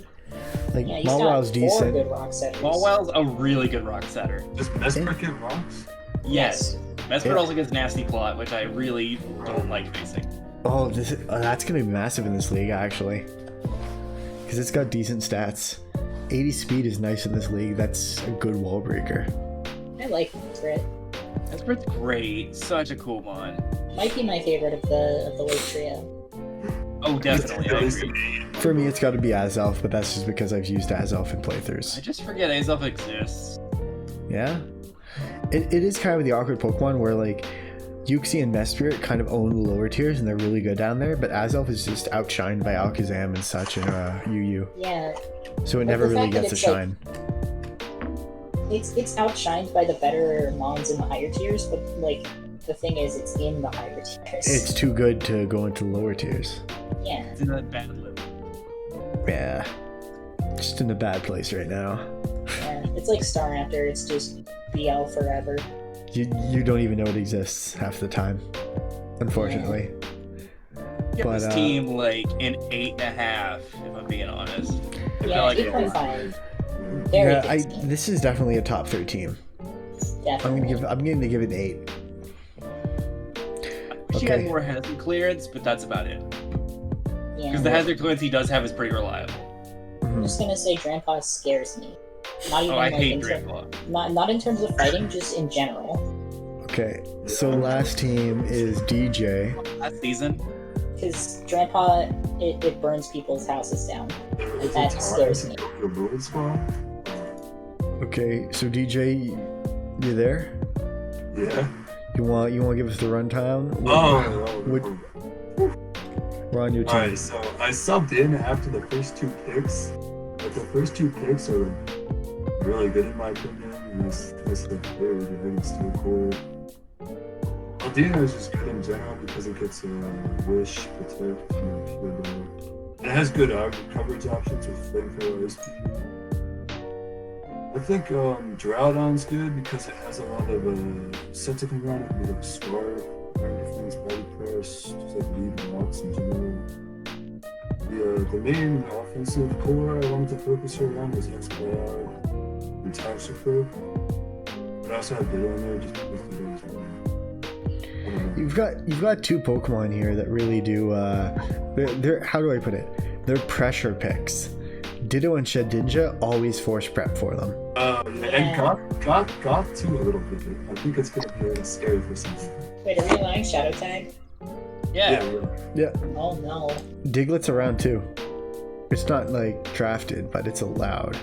Like Yeah, he's got Mawil's 4 decent. good rock setters. Mawil's a really good rock setter. Does Mesmer get rocks? Yes. Mesmer Yeah. also gets Nasty Plot, which I really don't like facing. Oh, that's gonna be massive in this league actually, because it's got decent stats. 80 speed is nice in this league. That's a good wall breaker. I like Grit. Mesmer's great. Such a cool one. Might be my favorite of the late trio. Oh, definitely. I agree. For me, it's got to be Azelf, but that's just because I've used Azelf in I playthroughs. just forget Azelf exists. Yeah, it is kind of the awkward Pokemon where like Uxie and Mesprit kind of own the lower tiers and they're really good down there, but Azelf is just outshined by Alakazam and such and UU, Yeah, so it But never the really fact that gets a it's, like, shine. it's outshined by the better mons in the higher tiers, but like the thing is, it's in the higher tiers. It's too good to go into the lower tiers. Yeah, It's in that bad lip. Yeah, just in a bad place right now. yeah. It's like Staraptor. It's just BL forever. You don't even know it exists half the time, unfortunately. Give But, this team like an 8.5, if I'm being honest. I Yeah, feel like 8.5. Very Yeah, good team. this is definitely a top 3 team. Definitely. I'm going to give it an 8. She Okay. had more hazard clearance, but that's about it. Yeah. Because the hazard clearance he does have is pretty reliable. I'm just gonna say Grandpa scares me. Not even Oh, I like hate in Grandpa. not in terms of fighting, just in general. Okay, so last team is DJ. Last season, Because Grandpa, it burns people's houses down. That scares me. Removal spawn? Okay, so DJ, you there? Yeah. You want to give us the rundown? Would- We're on your team. Alright, so I subbed in after the first 2 picks. But the first 2 picks are really good in my opinion. And this the third, I think it's still cool. Aldina is just good in general because it gets Wish, Protect, and it has good coverage options with Flamethrower SP. I think Drowdon's good because it has a lot of Scepticum around it, like Scarf, things, Body Press, just like lead and walks in general. The main offensive core I wanted to focus around was XYR and Toxifer. But I also have Ditto in there just because the days You've got 2 Pokemon here that really do. They're how do I put it? They're pressure picks. Ditto and Shedinja always force prep for them. And Goth too a little bit. I think it's gonna be a little scary for some. Wait, are we allowing Shadow Tag? Yeah. Yeah, Oh no. Diglett's around too. It's not like drafted, but it's allowed.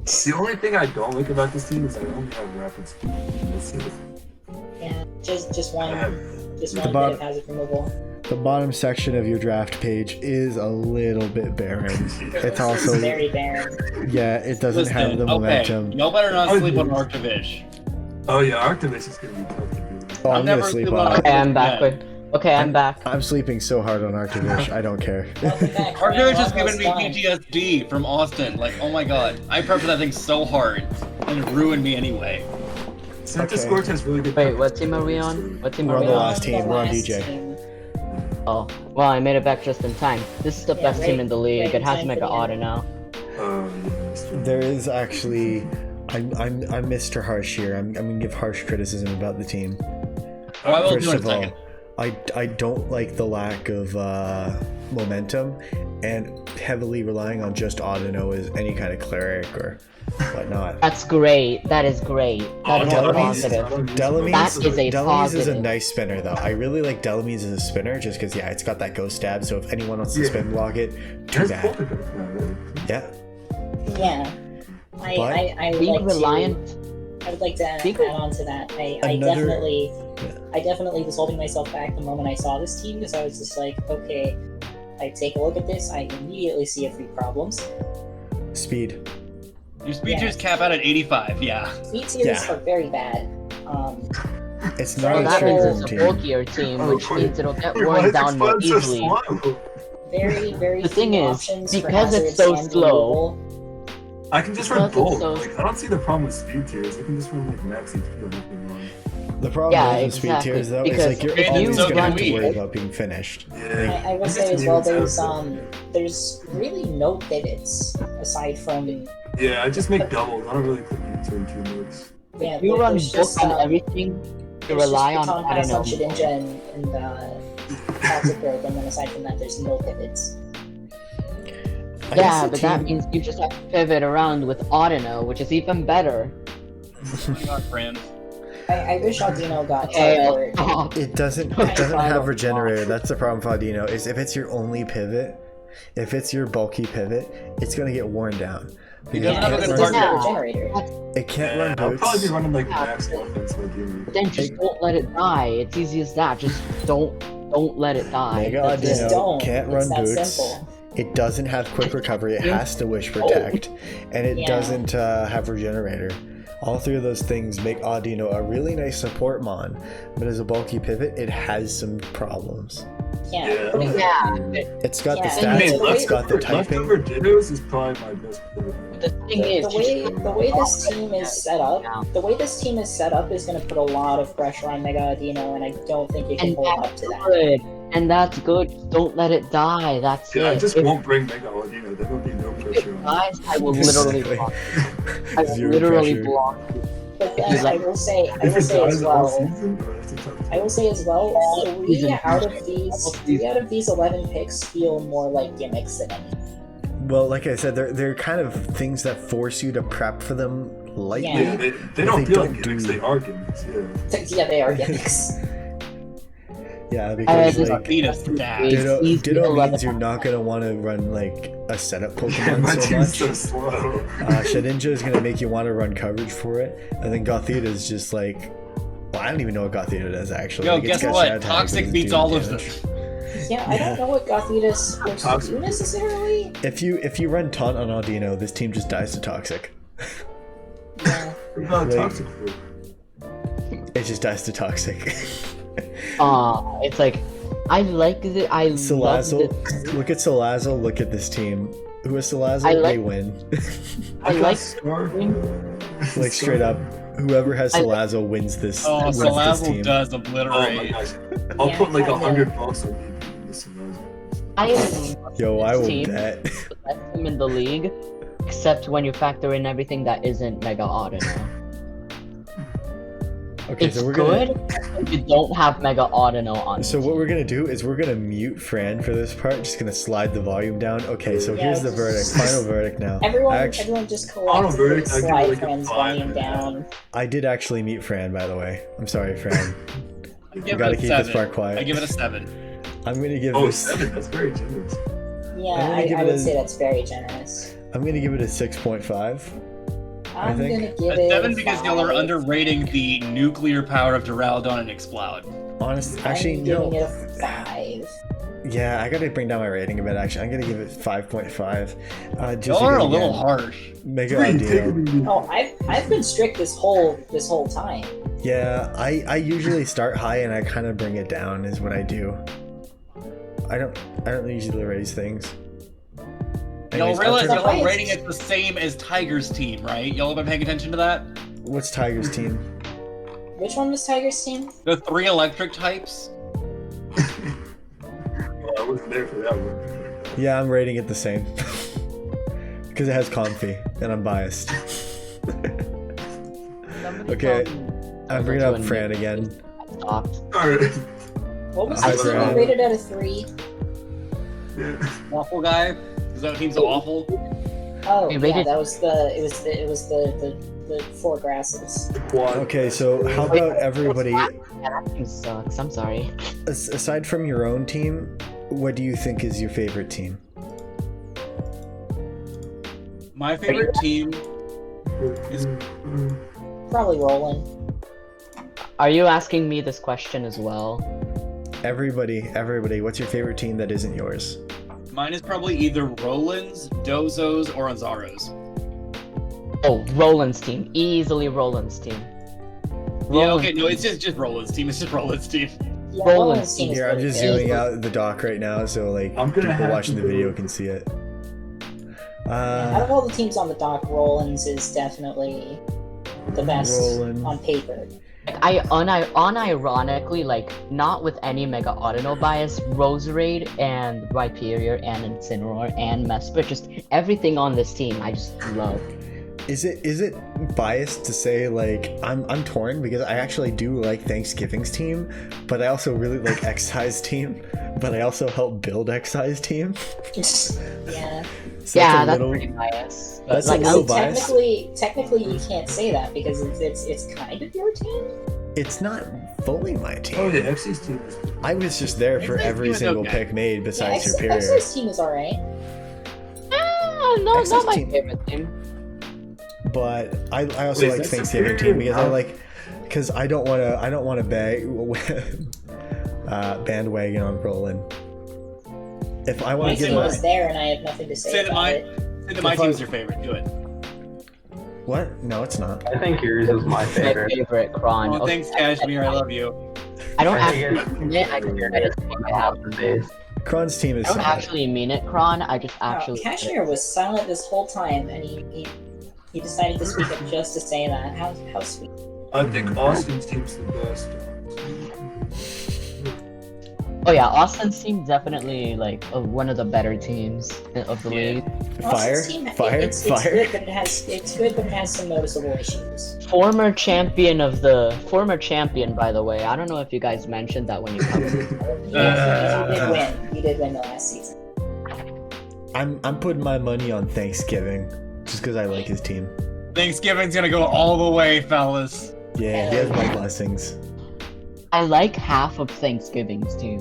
The only thing I don't like about this team is I only have rapid speed. That's it. Yeah, just one bit bottom- of hazard removal. The bottom section of your draft page is a little bit barren. It's also very barren. yeah, it doesn't have the Listen, momentum. okay, y'all better not sleep on Arctivish. Oh yeah, Arctivish is gonna be tough to do. Oh, I'm gonna never sleep sleep on on it. Okay, I'm back. Yeah. Wait. Okay, I'm back. I'm sleeping so hard on Arctivish, I don't care. Welcome back. Arctivish has Almost given me done. PTSD from Austin. Like, oh my god. I prepped for that thing so hard. And it ruined me anyway. Santa Okay. Scorch has really good. Wait, what team are we on? What team We're are on we the on? last team. We're on DJ. team. Oh, well, I made it back just in time. This is the Yeah, best right- team in the league. right It in has time Mega for the Auto end. now. There is actually, I'm Mr. Harsh here. I'm gonna give harsh criticism about the team. Oh, I will First do in a of all, second. I don't like the lack of momentum and heavily relying on just Audino as any kind of cleric or whatnot. That's great. That is great. That is a Delamies- positive. Delamies, That is a Delamies is a positive. nice spinner though. I really like Delamies as a spinner just because yeah, it's got that ghost stab. So if anyone wants to Yeah. spin block it, too There's bad. both of them now, really. Yeah, Yeah. I would Being like reliant. to. I would like to add Being- on to that. I Another- definitely was holding myself back the moment I saw this team because I was just like, okay, I take a look at this, I immediately see a few problems. speed. Your speed Yeah. tiers cap out at 85, yeah. Speed tiers Yeah. are very bad. It's Well, not Well, a that means strength it's a team. bulkier team, Oh, which wait. means it'll get Wait, why worn is down more Explode so easily. slow? Very The thing few is, options for because it's hazards so and slow- removal. I can just run Because it's both. so- Like, I don't see the problem with speed tiers. I can just run like max HP or nothing wrong. The problem Yeah, is with speed exactly, tiers though, because it's like you're if always you gonna have run to worry weak- about being finished. Yeah. I will guess say the as well, mutants have them. there's really no pivots aside from Yeah, I just make doubles. I don't really put turn too much. yeah. You run there's book just, on everything to rely on, I don't know. Shedinja and Toxic Growth, and then aside from that, there's no pivots. I guess Yeah, the but that team- means you just have to pivot around with Audino, which is even better. Hang on, friends. I wish Audino got Okay, teleport. It doesn't have regenerator. That's the problem, Faudino. Is if it's your only pivot, if it's your bulky pivot, it's gonna get worn down. He Because doesn't have a because good it doesn't have partner. a generator. it can't run I'll boots. probably be running like max offense like you. Then just don't let it die. It's easy as that. Just don't let it die. Mega That's Just it. Audino don't. can't It's run that boots. simple. It doesn't have quick recovery. It has to wish protect, and it Yeah. doesn't have regenerator. All three of those things make Audino a really nice support mon, but as a bulky pivot, it has some problems. Yeah. Yeah. Pretty good. Yeah. It's got the Yeah, stats. I mean, It's got the Leftover typing. Dittos is probably my best pivot. The thing is, The way this team is set up, is going to put a lot of pressure on Mega Audino, and I don't think it can and hold that's up to that. good. And that's good. Just don't let it die. That's Yeah, I it. just If won't bring Mega Audino. There will be no it pressure on dies, I will literally Exactly. block. I will Zero literally pressure. block. But If you then I let- will say If it as dies all well. season, or it's a tough I will say as well, three season. out of these 11 picks feel more like gimmicks than any. Well, like I said, they're kind of things that force you to prep for them lightly. Yeah. Yeah, they If don't they feel don't like gimmicks, do- they are gimmicks, yeah. Yeah, they are gimmicks. Yeah, because just like Beat us down. It's Ditto easy to let means it you're not gonna want to run like a setup Yeah, my Pokemon so team's much. so slow. Shedinja is gonna make you want to run coverage for it, and then Gothita is just like, well, I don't even know what Gothita does actually. Yo, Like, it's guess got what? Shadow Tag, but Toxic it's beats doing all of them. damage. Yeah, I don't know what Gothita's supposed to Toxic. do necessarily. If you run Taunt on Audino, this team just dies to Toxic. Yeah. What about Like- Toxic Fruit? It just dies to Toxic. It's like I like it. I love Salazzle, this. look at Salazzle, look at this team. Who is Salazzle? I like- They win. I got like Scar. Like straight up, whoever has I- Salazzle wins this. Oh, wins this Salazzle team. does Oh my obliterate. gosh. I'll Yeah, put like kinda. 100 bucks on you beating this Salazzle. I love Yo, this I will team. bet. The best team in the league, except when you factor in everything that isn't Mega Auto. Okay, It's so we're good gonna. if you don't have Mega Audino on. So what we're gonna do is we're gonna mute Fran for this part. Just gonna slide the volume down. Okay, so Yeah, here's the just- verdict. Final verdict now. Everyone, Actu- everyone just Final collectively verdict, I give it slide like a Fran's 5 volume and a half. down. I did actually mute Fran, by the way. I'm sorry, Fran. I We give gotta it a keep 7. this part quiet. I give it a 7. I'm gonna give Oh, this. 7. That's very generous. Yeah, I'm gonna give I it would a- say that's very generous. I'm gonna give it a 6.5. I'm think. gonna give A it 7 because y'all are 5. underrating the nuclear power of Duraludon and Explode. Honest, I'm actually, giving no. it a 5. Yeah, I gotta bring down my rating a bit. Actually, I'm gonna give it 5.5. Just Y'all are a because, little again, harsh. Mega 3, take it Audino. easy. Oh, I've been strict this whole time. Yeah, I usually start high and I kind of bring it down. Is what I do. I don't usually raise things. Y'all Anyways, realize I'll y'all turn- are rating it the same as Tiger's team, right? Y'all have been paying attention to that? What's Tiger's team? Which one was Tiger's team? The 3 electric types? Well, I wasn't there for that one. Yeah, I'm rating it the same. Because it has Comfy, and I'm biased. Okay, I'm bringing up Fran again. Stopped. Alright. What was I the team agree. you rated out of 3? Yeah. Waffle guy? Is that team's awful? Oh, We yeah, rated- that was the 4 grasses. The quad. Okay, so how about everybody, Yeah, that team sucks. I'm sorry. aside from your own team, what do you think is your favorite team? My favorite team Probably Roland. Are you asking me this question as well? Everybody, what's your favorite team that isn't yours? Mine is probably either Roland's, Dozo's, or Anzaro's. Oh, Roland's team. Easily Roland's team. Yeah, Roland- okay, no, it's just Roland's team. It's just Roland's team. Yeah, Roland's Roland's team is Here, I'm really just good. zooming out the dock right now, so like I'm gonna people have watching to the video go- can see it. Out of all the teams on the dock, Roland's is definitely the best Roland. on paper. I unironically, like, not with any Mega Audino bias, Roserade and Rhyperior and Incineroar and Mesprit, just everything on this team I just love. Is it biased to say like I'm torn because I actually do like Thanksgiving's team, but I also really like X-Size team, but I also help build X-Size team. Yeah. So Yeah, a that's little- pretty biased. But that's a like, little I- biased. Technically, you can't say that because it's kind of your team. It's not fully my team. Oh, yeah, FC's team is. I was just there for X-Size every team is single okay. pick made Yeah, besides Superior. X-Size team is alright. no, X-Size not my team. favorite team. But I also Wait, like that's Thanksgiving Superior team because now? because I don't want to bag bandwagon on Roland. If I My want to team give was a there, and I have nothing to say Say that about my it. say that my If I- team's your favorite. Do it. what? No, it's not. I think yours is my My favorite. favorite Kron. Oh, thanks, Cashmere. I love you. I don't I think actually mean it. I just Half the base. Kron's team is I don't solid. actually mean it, Kron. I just actually. Cashmere was silent this whole time, and he decided to speak up just to say that. How sweet. I think Austin's team's the best. Oh yeah, Austin's team definitely like one of the better teams of the Yeah. league. Fire, Austin's team, fire, it's fire. good, but it's good, but it has some noticeable issues. Former champion, by the way. I don't know if you guys mentioned that when you covered. You did win the last season. I'm putting my money on Thanksgiving just because I like his team. Thanksgiving's gonna go all the way, fellas. Yeah, he has my blessings. I like half of Thanksgiving's team.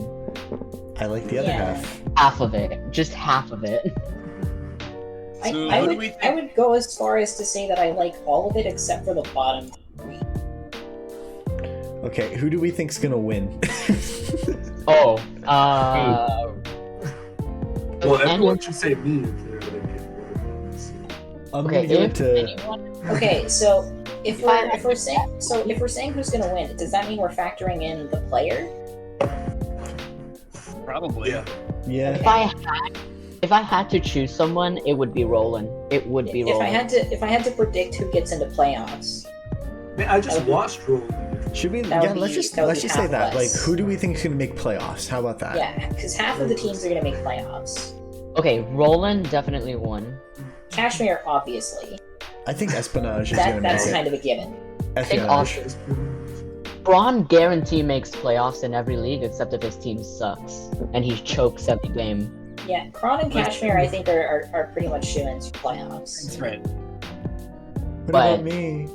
I like the other Yeah. half. Half of it, just half of it. So I who do would we think- I would go as far as to say that I like all of it except for the bottom three. Okay, who do we think's gonna win? Oh, Well, any- everyone should say me if they're like. I'm okay, gonna give it if to. anyone, Okay, so if we're saying who's gonna win, does that mean we're factoring in the player? Probably. Yeah. Yeah. if I had to choose someone, it would be Roland. It would be If Roland. I had to predict who gets into playoffs, Man, I just watched Roll. Should we? That Yeah, would let's be- just that would let's be just say half that. less. Like, who do we think is gonna make playoffs? How about that? yeah, because half of the teams are gonna make playoffs. Okay, Roland definitely won. Kashmir, obviously, I think Espionage is gonna that's make kind of a given. it. I think Espionage. Austin. Braun guarantee makes playoffs in every league except if his team sucks and he chokes every game. Yeah, Kron and Kashmir, I think, are pretty much shoo-ins for playoffs. That's right. What But- about me?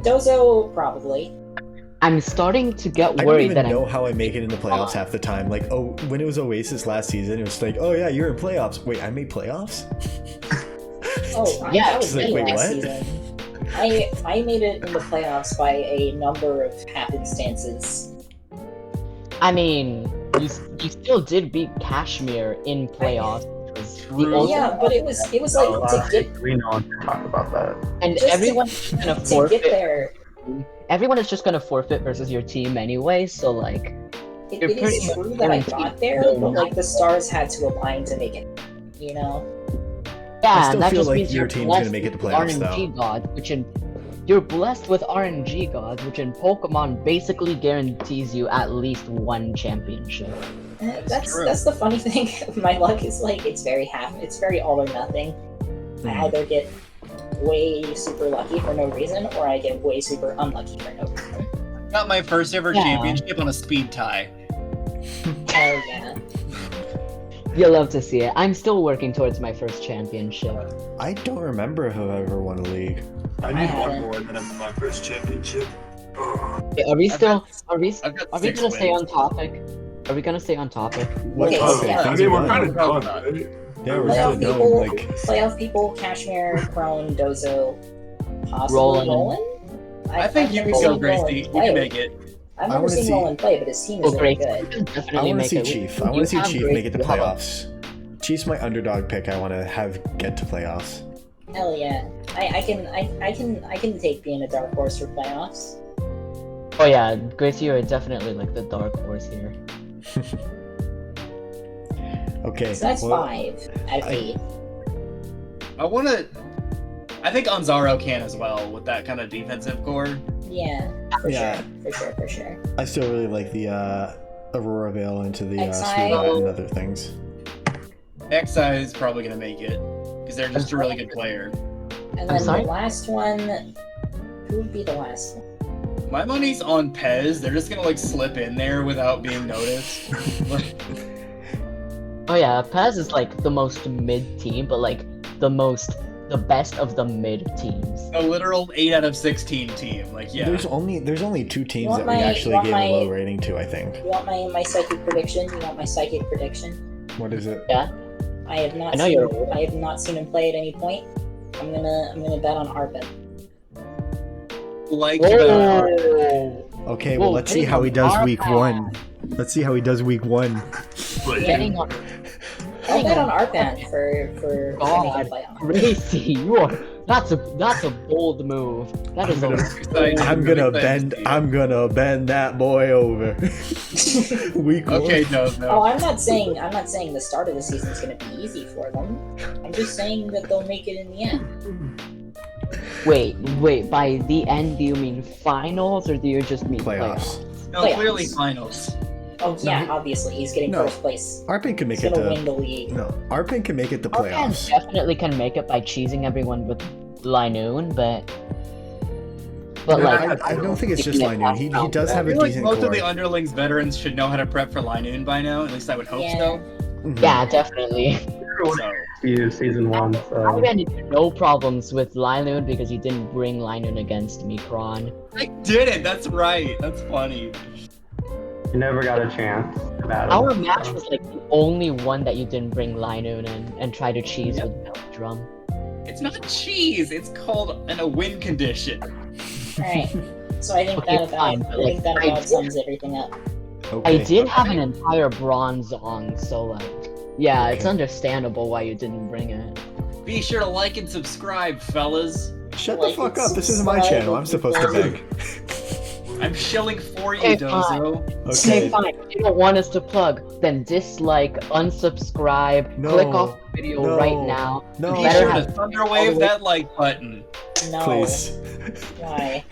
Dozo, probably. I'm starting to get I don't worried even that know I'm. how I make it into playoffs half the time. Like, oh, when it was Oasis last season, it was like, oh yeah, you're in playoffs. Wait, I made playoffs? Oh, Yeah, that was it's like, me wait, last what? season. I made it in the playoffs by a number of happenstances. I mean, you still did beat Kashmir in playoffs. Which was the True. ultimate- Yeah, but it was like to get we know to talk about that. and just to- everyone's gonna to get forfeit. there. Everyone is just gonna forfeit versus your team anyway. So like, You're It pretty is much true that I guaranteed got there, to but win. like the stars had to align to make it. You know. yeah, I still and that feel just like means your you're team's gonna blessed make it to with playoffs, RNG gods, which in you're blessed with RNG gods, which in Pokemon basically guarantees you at least one championship. That's true. the funny thing. My luck is like it's very all or nothing. I either get way super lucky for no reason, or I get way super unlucky for no reason. Got my first ever Yeah. championship on a speed tie. Oh yeah. You'll love to see it. I'm still working towards my first championship. I don't remember if I've ever won a league. I I need one haven't. more and then I'm my first championship. Ugh. Okay, are we I've still? got- Are we? I've got Are we 6 gonna stay wins. on topic? Are we gonna stay on topic? What Okay, topic? yeah. I Things mean, are we're done. kind of done, right? Yeah, we're Playoff kind of done. people, Like, playoff people, Kashmir, Crone, Dozo, possibly Roland. Roland. I think I've you never can go, seen Gracie. Roland You play. can make it. I've I never wanna seen see- Roland play, but his team is Well, very great. good. You can I definitely want to make see it. Chief. I You want to see have Chief great- make it to you have a- playoffs. Chief's my underdog pick. I want to have get to playoffs. Hell yeah. I can take being a dark horse for playoffs. Oh yeah, Gracie, you're definitely like the dark horse here. Okay. So that's well, 5 out of 8. I think Anzaro can as well with that kind of defensive core. Yeah, Yeah. for sure. I still really like the Aurora Veil into the Exile. Sweetheart and other things. Xi is probably gonna make it because they're just a really good player. And I'm then sorry? the last one, who would be the last one? My money's on Pez. They're just gonna like slip in there without being noticed. Oh yeah, Paz is like the most mid team, but like the best of the mid teams. A literal 8 out of 16 team. Like yeah. There's only 2 teams want that we my- actually want gave my- a low rating to. I think. You want my psychic prediction? You want my psychic prediction? What is it? I have not I know seen you're- I have not seen him play at any point. I'm gonna bet on Arpin. Like you better. Whoa! Okay, well Whoa, let's see getting how he on does our week path. 1. Let's see how he does week 1. But Getting on I'll bet on Arpan for God. making playoffs. Gracie, you are that's a bold move. That is I'm gonna bend that boy over. Week 1. Okay, no. Oh, I'm not saying the start of the season is gonna be easy for them. I'm just saying that they'll make it in the end. Wait, by the end do you mean finals or do you just mean Playoffs. No, Playoffs. clearly finals. Oh yeah, obviously he's getting No. first place. Arpin can make He's it gonna to win the league. no. Arpin can make it to Arpan playoffs. definitely can make it by cheesing everyone with Linoon, but Yeah, like I don't think it's you just can Linoon. He does I have a feel like decent most core. of the Underlings veterans should know how to prep for Linoon by now. At least I would hope Yeah. so. Mhm. yeah, definitely. So You season 1. I So ran into no problems with Linoon because you didn't bring Linoon against me, Kron. I did it. That's right. That's funny. you never got a chance to battle. Our match was like the only one that you didn't bring Linoon in and try to cheese with Drum. It's not cheese. It's called a win condition. Alright. So I think Okay, that fine, about but, I think that like, I about did- sums everything up. I Okay. did have an entire bronze on, so like, yeah, it's Okay. understandable why you didn't bring it. Be sure to like and subscribe, fellas. Shut the Like, fuck it's up. This is my subscribe channel. I'm supposed to beg. I'm shilling for you, Okay, Dozo. Okay, Okay. fine. If you don't want us to plug, then dislike, unsubscribe, No, click off the video no, right now. no. Be better sure have- to thunderwave that like button. No. Please. Why?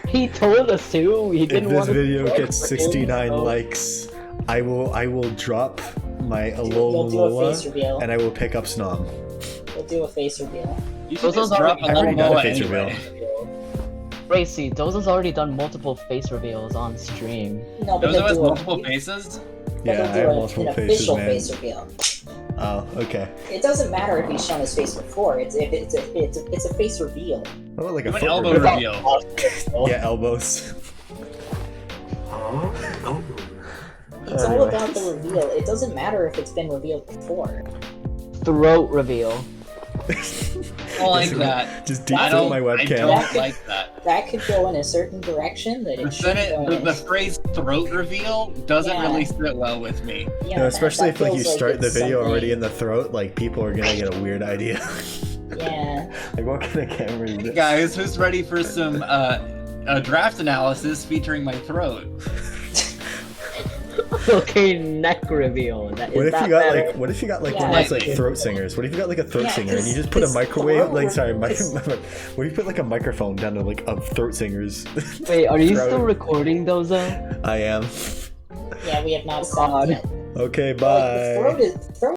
He told us to. He If didn't this want us to video plug gets for him, 69 so- likes, I will drop my You'll do a face Alola reveal. and I will pick up Snom. We'll do a face reveal. You should Those just are drop already- a I've already done a Alola face anyway. reveal. Racy, Doza's already done multiple face reveals on stream. No, but Dozo they'll has do a- multiple faces? Yeah, I they'll have do multiple an faces, official man. face reveal. Oh, okay. It doesn't matter if he's shown his face before. It's a face reveal. What about like a Do an foot elbow reveal? reveal. Yeah, elbows. Huh? Elbow. It's all about the reveal. It doesn't matter if it's been revealed before. Throat reveal. I like that. Just deep I throat don't, my I webcam. don't like that. That could go in a certain direction that it But should then go in. the phrase throat reveal doesn't Yeah. really sit well with me. Yeah, No, especially that if like you feels start the it's video something- already in the throat, like people are gonna get a weird idea. Yeah. Like what kind of camera is this? Guys, who's ready for some draft analysis featuring my throat? Okay, neck reveal. That, What is if that you got better? like what if you got like Yeah. one of those like throat singers? What if you got like a throat Yeah, singer and you 'cause- just put a 'cause microwave throat like sorry, is- what if you put like a microphone down to like a throat singers? Wait, are you throat? still recording, Doza? I am. Yeah, we have not God. stopped yet. Okay, But, like, bye. the throat